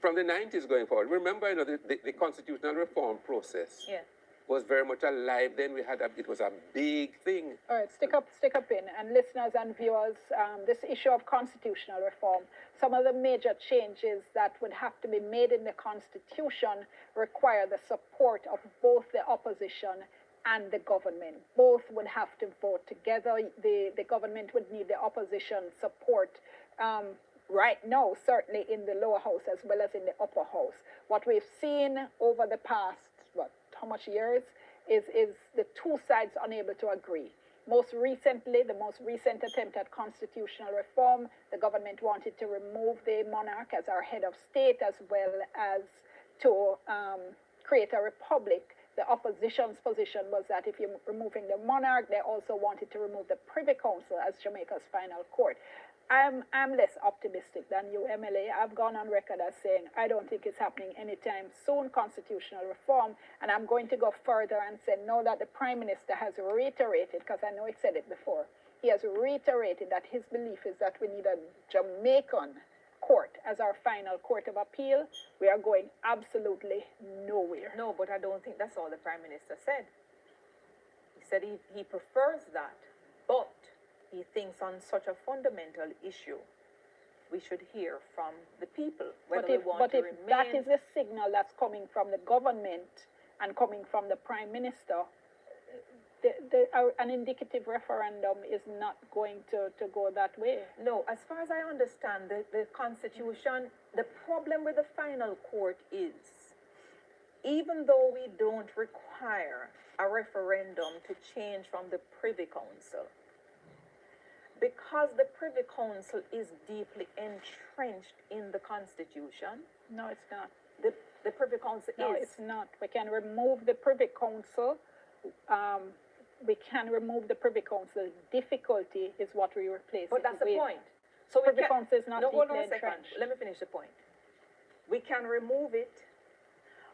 From the 90s going forward. Remember, you know, the constitutional reform process was very much alive then. It was a big thing. All right, stick up in. And listeners and viewers, this issue of constitutional reform, some of the major changes that would have to be made in the Constitution require the support of both the opposition and the government. Both would have to vote together. The government would need the opposition support right now, certainly in the lower house as well as in the upper house. What we've seen over the past, how much years, is the two sides unable to agree. Most recently, the most recent attempt at constitutional reform, the government wanted to remove the monarch as our head of state as well as to create a republic. The opposition's position was that if you're removing the monarch, they also wanted to remove the Privy Council as Jamaica's final court. I'm less optimistic than you, Emily. I've gone on record as saying I don't think it's happening anytime soon, constitutional reform, and I'm going to go further and say now that the Prime Minister has reiterated, because I know he said it before, he has reiterated that his belief is that we need a Jamaican court as our final court of appeal. We are going absolutely nowhere. No, but I don't think that's all the Prime Minister said. He said he prefers that, but he thinks on such a fundamental issue, we should hear from the people whether they want to remain. But if that is the signal that's coming from the government and coming from the Prime Minister, an indicative referendum is not going to go that way. No, as far as I understand the Constitution, the problem with the final court is, even though we don't require a referendum to change from the Privy Council, because the Privy Council is deeply entrenched in the Constitution. No, it's not. The Privy Council is. No, it's not. We can remove the Privy Council. We can remove the Privy Council. Difficulty is what we replace But it that's with. the point. So Privy Council is not hold deeply on a second. entrenched. Let me finish the point. We can remove it,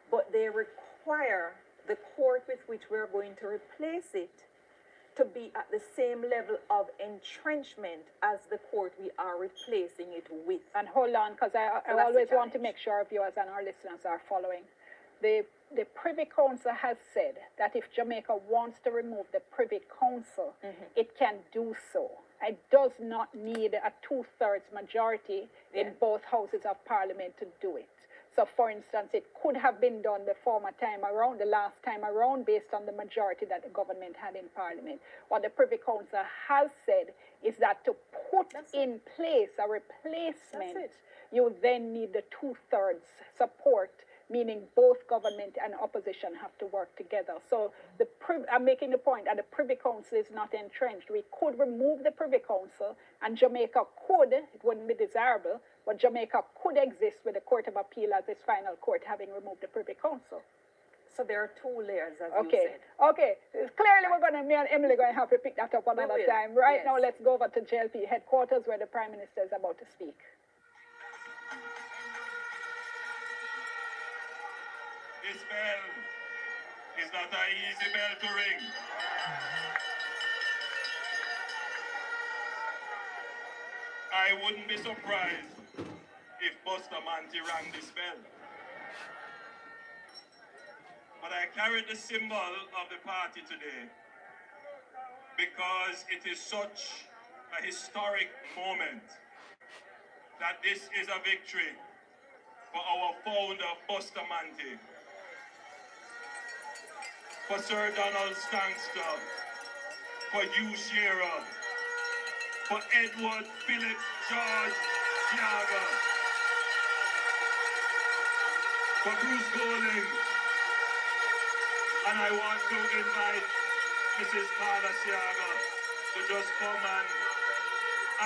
but they require the court with which we're going to replace it to be at the same level of entrenchment as the court we are replacing it with. And hold on, because I always want to make sure our viewers and our listeners are following. The Privy Council has said that if Jamaica wants to remove the Privy Council, it can do so. It does not need a 2/3 majority in both houses of Parliament to do it. So, for instance, it could have been done the former time around, the last time around, based on the majority that the government had in Parliament. What the Privy Council has said is that to put in place a replacement, you then need the two-thirds support, meaning both government and opposition have to work together. So I'm making the point that the Privy Council is not entrenched. We could remove the Privy Council, and Jamaica could, it wouldn't be desirable, but Jamaica could exist with the Court of Appeal as its final court, having removed the Privy Council. So there are two layers, as you Okay, said. okay. Clearly, me and Emily are going to have to pick that up another will, time. Right yes. now, let's go over to JLP headquarters, where the Prime Minister is about to speak. This bell is not an easy bell to ring. I wouldn't be surprised if Bustamante rang this bell. But I carried the symbol of the party today because it is such a historic moment that this is a victory for our founder, Bustamante, for Sir Donald Stanster, for Hugh Shearer, for Edward Philip George Siaga, for Bruce Golding, and I want to invite Mrs. Carla Siaga to just come and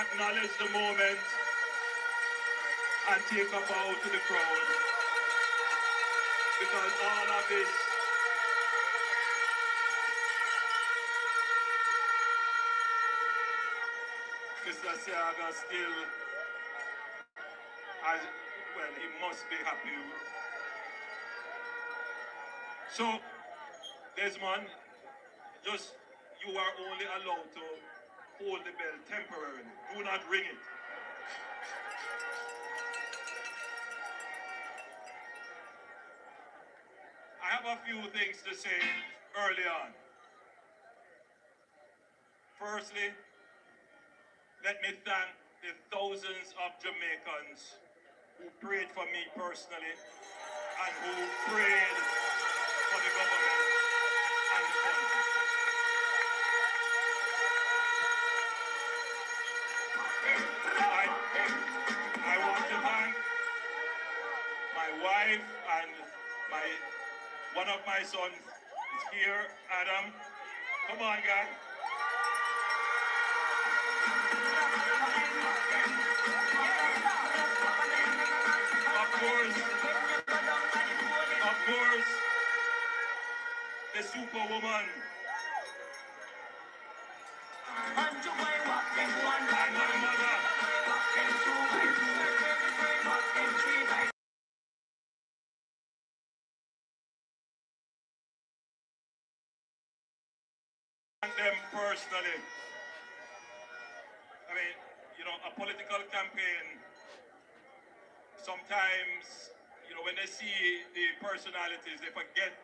acknowledge the moment and take a bow to the crowd, because all of this Mr. Siaga still has, well, he must be happy. So, Desmond, just, you are only allowed to hold the bell temporarily. Do not ring it. I have a few things to say early on. Firstly, let me thank the thousands of Jamaicans who prayed for me personally and who prayed for the government and the country. I want to thank my wife and one of my sons is here, Adam. Come on, guy. Of course, the superwoman. And my mother. Thank them personally. I mean, you know, a political campaign, sometimes, you know, when they see the personalities, they forget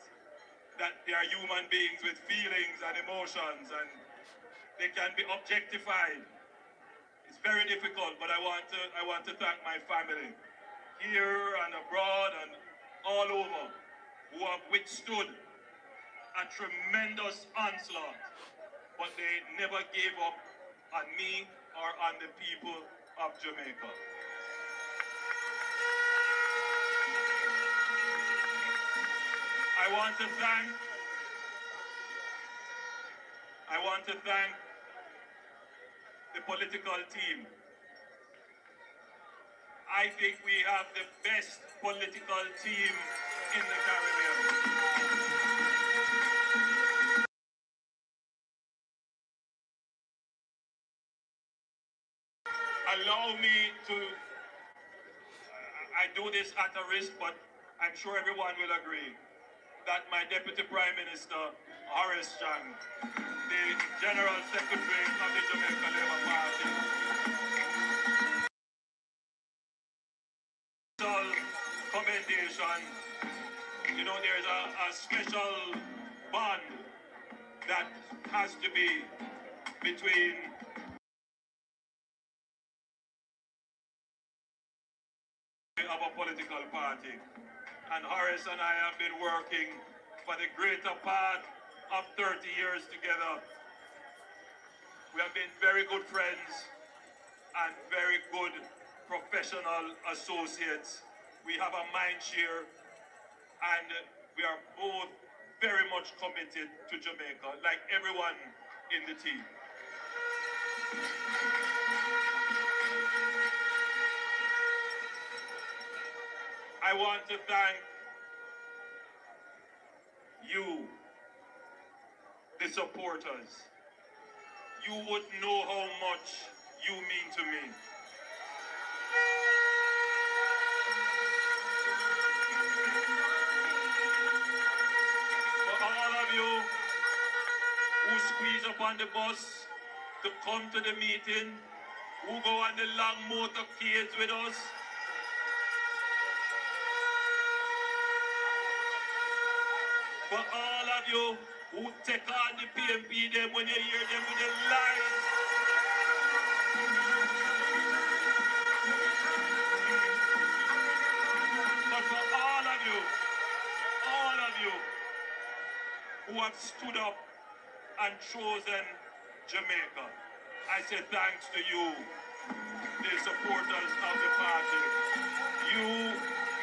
that they are human beings with feelings and emotions, and they can be objectified. It's very difficult, but I want to thank my family here and abroad and all over who have withstood a tremendous onslaught, but they never gave up on me or on the people of Jamaica. I want to thank the political team. I think we have the best political team in the Caribbean. Allow me to, I do this at a risk, but I'm sure everyone will agree that my Deputy Prime Minister, Horace Chang, the General Secretary of the Jamaica Labour Party, commendation, you know, there's a special bond that has to be between of a political party. And Horace and I have been working for the greater part of 30 years together. We have been very good friends and very good professional associates. We have a mind share, and we are both very much committed to Jamaica, like everyone in the team. I want to thank you, the supporters. You would know how much you mean to me. For all of you who squeeze up on the bus to come to the meeting, who go on the long motorcades with us, for all of you who take on the PMP them when you hear them with the lights. But for all of you who have stood up and chosen Jamaica, I say thanks to you, the supporters of the party. You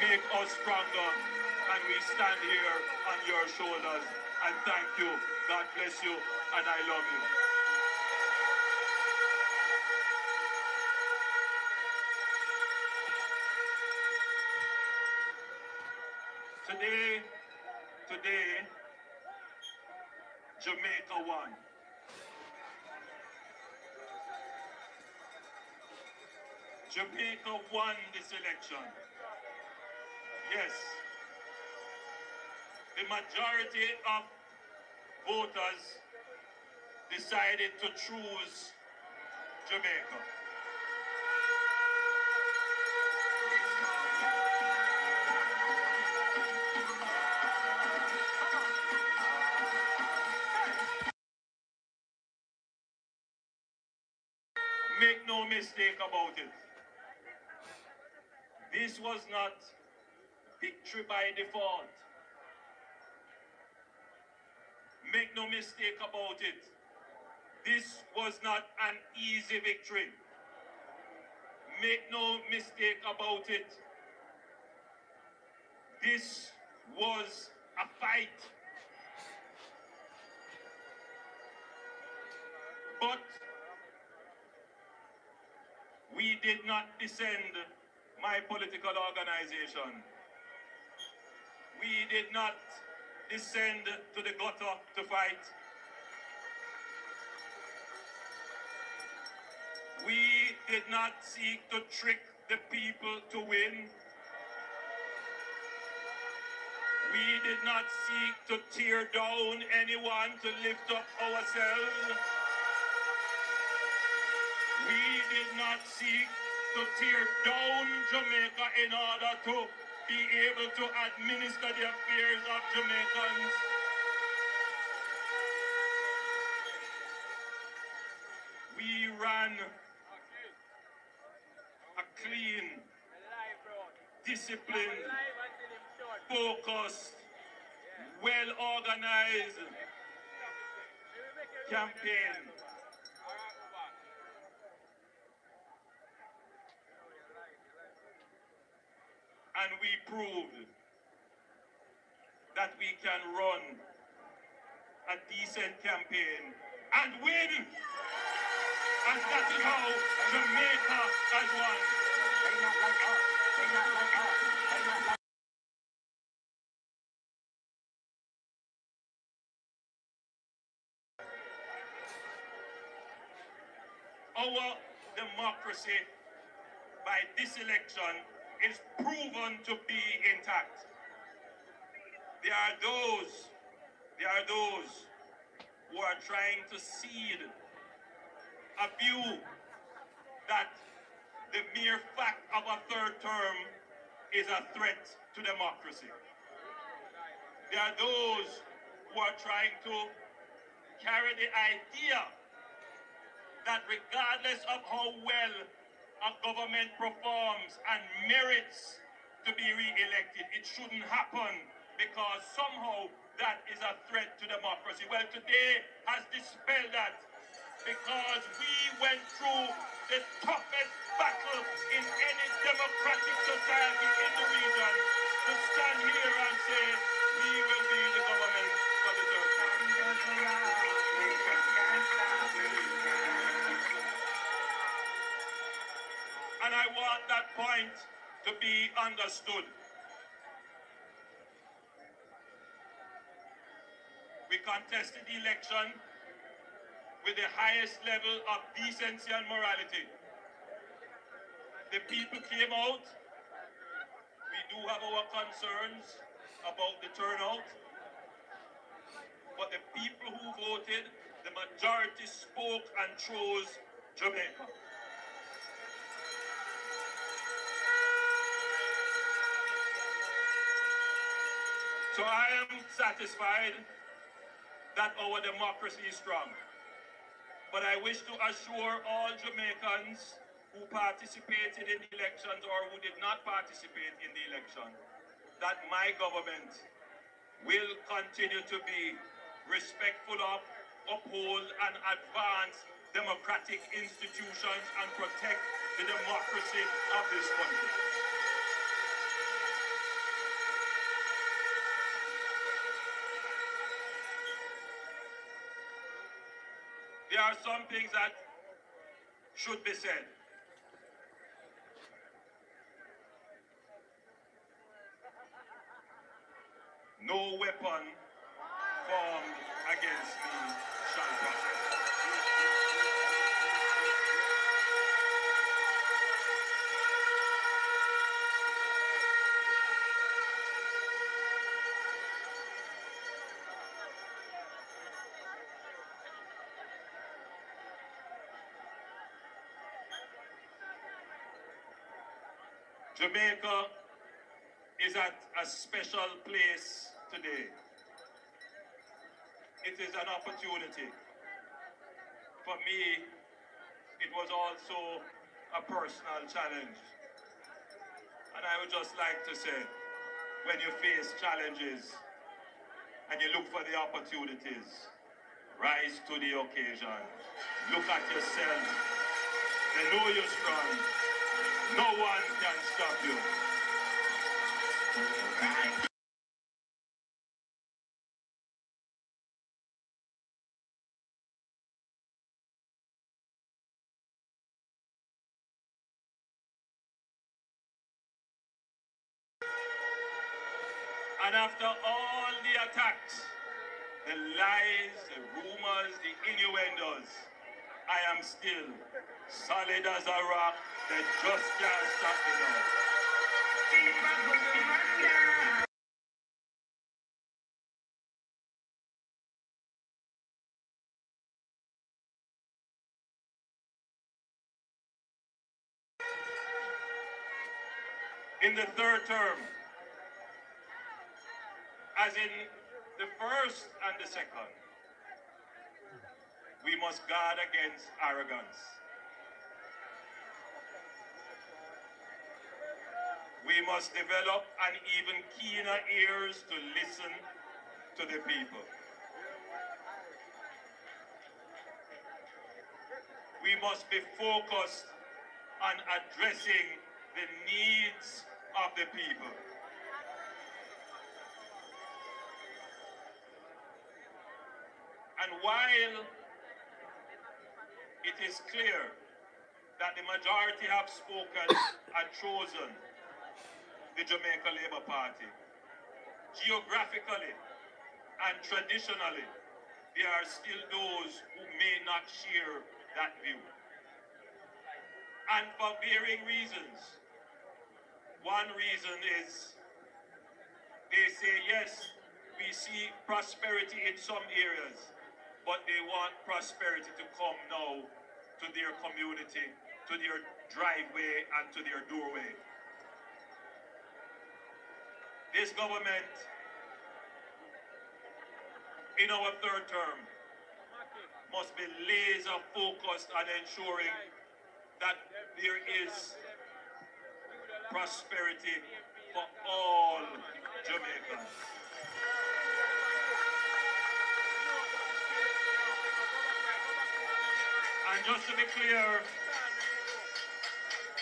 make us stronger, and we stand here on your shoulders. And thank you. God bless you, and I love you. Today, Jamaica won. Jamaica won this election. Yes. The majority of voters decided to choose Jamaica. Make no mistake about it. This was not victory by default. Make no mistake about it. This was not an easy victory. Make no mistake about it. This was a fight. But we did not descend my political organization. We did not descend to the gutter to fight. We did not seek to trick the people to win. We did not seek to tear down anyone to lift up ourselves. We did not seek to tear down Jamaica in order to be able to administer the affairs of Jamaicans. We ran a clean, disciplined, focused, well-organized campaign. And we proved that we can run a decent campaign and win. And that is how Jamaica has won. They not like us. They not like us. They not like us. Our democracy by this election is proven to be intact. There are those who are trying to seed a view that the mere fact of a third term is a threat to democracy. There are those who are trying to carry the idea that regardless of how well a government performs and merits to be re-elected. It shouldn't happen because somehow that is a threat to democracy. Well, today has dispelled that because we went through the toughest battle in any democratic society in the region to stand here and say we will be the government for the third time. And I want that point to be understood. We contested the election with the highest level of decency and morality. The people came out. We do have our concerns about the turnout, but the people who voted, the majority spoke and chose Jamaica. So I am satisfied that our democracy is strong. But I wish to assure all Jamaicans who participated in the elections or who did not participate in the election that my government will continue to be respectful of, uphold and advance democratic institutions and protect the democracy of this country. There are some things that should be said. No weapon formed against me shall prosper. Jamaica is at a special place today. It is an opportunity. For me, it was also a personal challenge. And I would just like to say, when you face challenges and you look for the opportunities, rise to the occasion. Look at yourself. They know you're strong. No one can stop you. And after all the attacks, the lies, the rumors, the innuendos, I am still solid as a rock. They just can't stop me now. In the third term, as in the first and the second, we must guard against arrogance. We must develop an even keener ears to listen to the people. We must be focused on addressing the needs of the people. And while it is clear that the majority have spoken and chosen the Jamaica Labour Party, geographically and traditionally, there are still those who may not share that view. And for varying reasons. One reason is they say, yes, we see prosperity in some areas, but they want prosperity to come now to their community, to their driveway and to their doorway. This government, in our third term, must be laser focused on ensuring that there is prosperity for all Jamaicans. And just to be clear,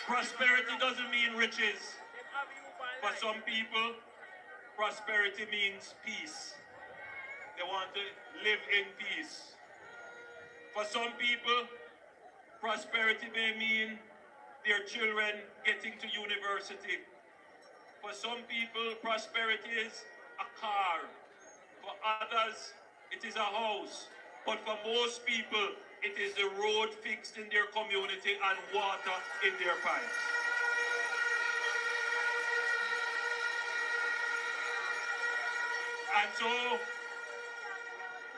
prosperity doesn't mean riches. For some people, prosperity means peace. They want to live in peace. For some people, prosperity may mean their children getting to university. For some people, prosperity is a car. For others, it is a house. But for most people, it is the road fixed in their community and water in their pipes. And so,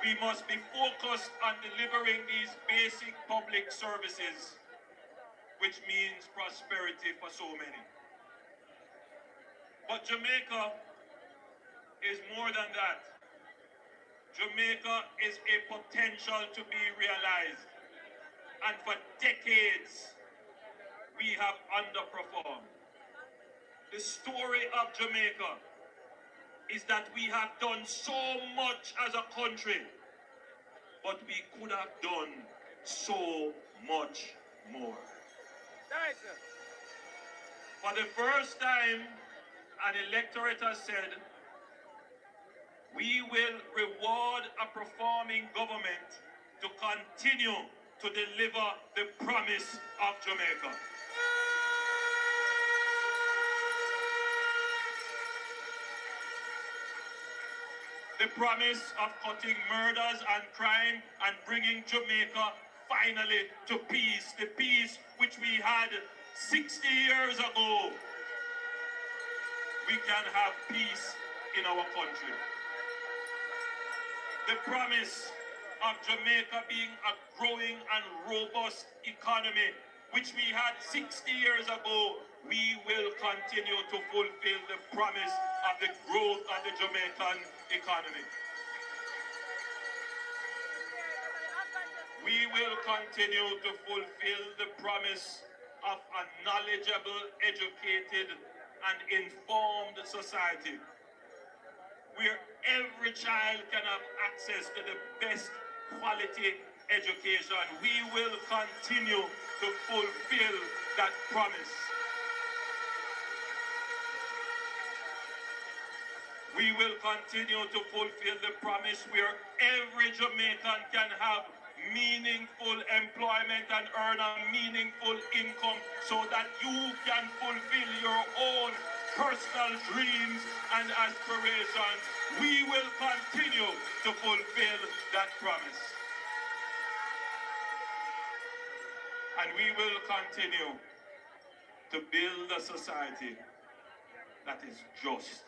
we must be focused on delivering these basic public services, which means prosperity for so many. But Jamaica is more than that. Jamaica is a potential to be realized. And for decades, we have underperformed. The story of Jamaica is that we have done so much as a country, but we could have done so much more. For the first time, an electorate has said, we will reward a performing government to continue to deliver the promise of Jamaica. The promise of cutting murders and crime and bringing Jamaica finally to peace, the peace which we had 60 years ago. We can have peace in our country. The promise of Jamaica being a growing and robust economy, which we had 60 years ago, we will continue to fulfill the promise of the growth of the Jamaican economy. We will continue to fulfill the promise of a knowledgeable, educated, and informed society, where every child can have access to the best quality education. We will continue to fulfill that promise. We will continue to fulfill the promise where every Jamaican can have meaningful employment and earn a meaningful income so that you can fulfill your own personal dreams and aspirations. We will continue to fulfill that promise. And we will continue to build a society that is just.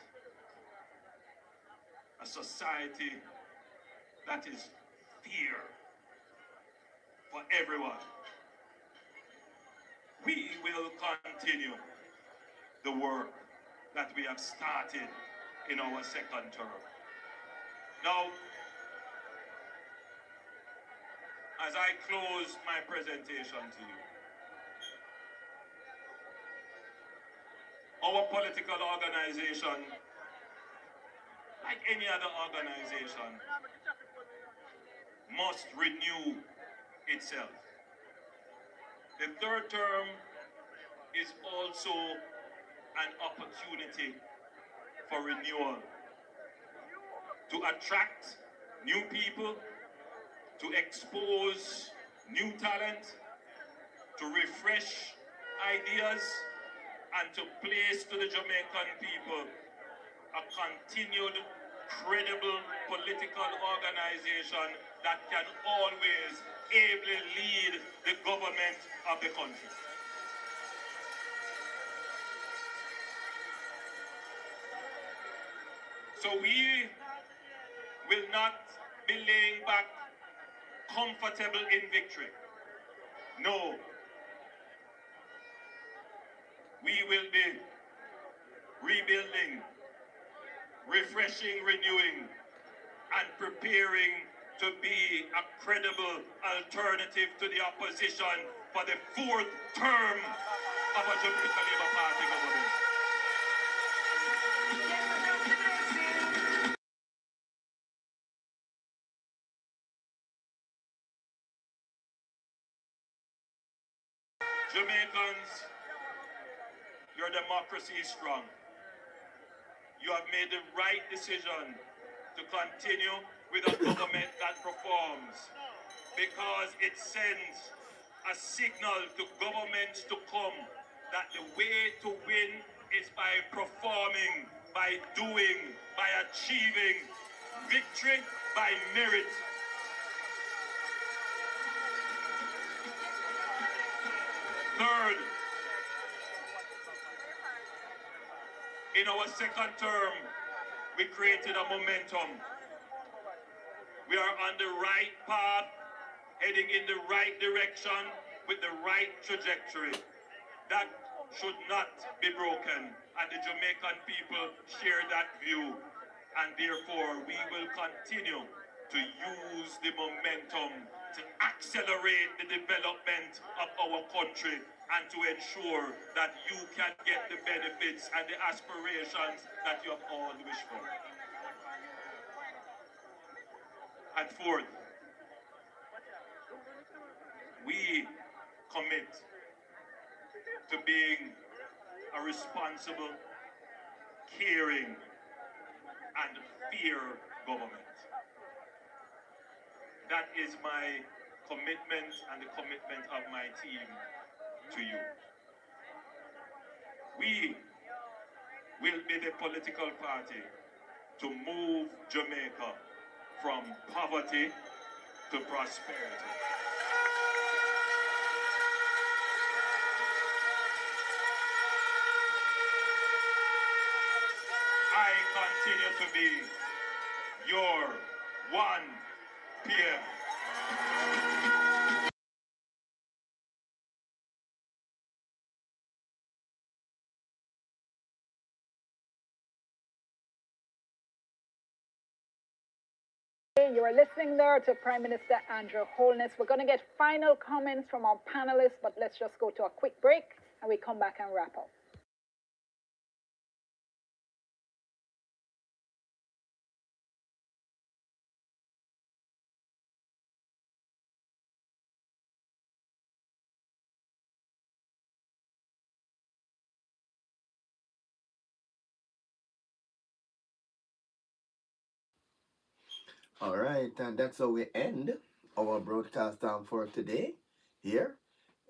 A society that is fair for everyone. We will continue the work that we have started in our second term. Now, as I close my presentation to you, our political organization, like any other organization, must renew itself. The third term is also an opportunity for renewal, to attract new people, to expose new talent, to refresh ideas, and to place to the Jamaican people a continued, credible political organization that can always ably lead the government of the country. So we will not be laying back comfortable in victory. No. We will be rebuilding, refreshing, renewing, and preparing to be a credible alternative to the opposition for the fourth term of a Jamaica Labour Party government. Jamaicans, your democracy is strong. You have made the right decision to continue with a government that performs, because it sends a signal to governments to come that the way to win is by performing, by doing, by achieving victory by merit. Third, in our second term, we created a momentum. We are on the right path, heading in the right direction with the right trajectory. That should not be broken, and the Jamaican people share that view, and therefore we will continue to use the momentum to accelerate the development of our country and to ensure that you can get the benefits and the aspirations that you have all wished for. And fourth, we commit to being a responsible, caring, and fair government. That is my commitment and the commitment of my team to you. We will be the political party to move Jamaica from poverty to prosperity. I continue to be your 1 p.m. You are listening there to Prime Minister Andrew Holness. We're going to get final comments from our panelists, but let's just go to a quick break and we come back and wrap up. All right, and that's how we end our broadcast for today. Here,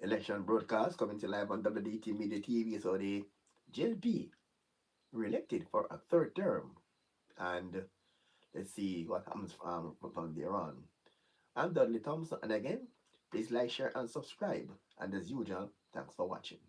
election broadcast coming to live on WDT Media TV. So the JLP re-elected for a third term, and let's see what happens from there on. I'm Dudley Thompson, and again, please like, share, and subscribe. And as usual, thanks for watching.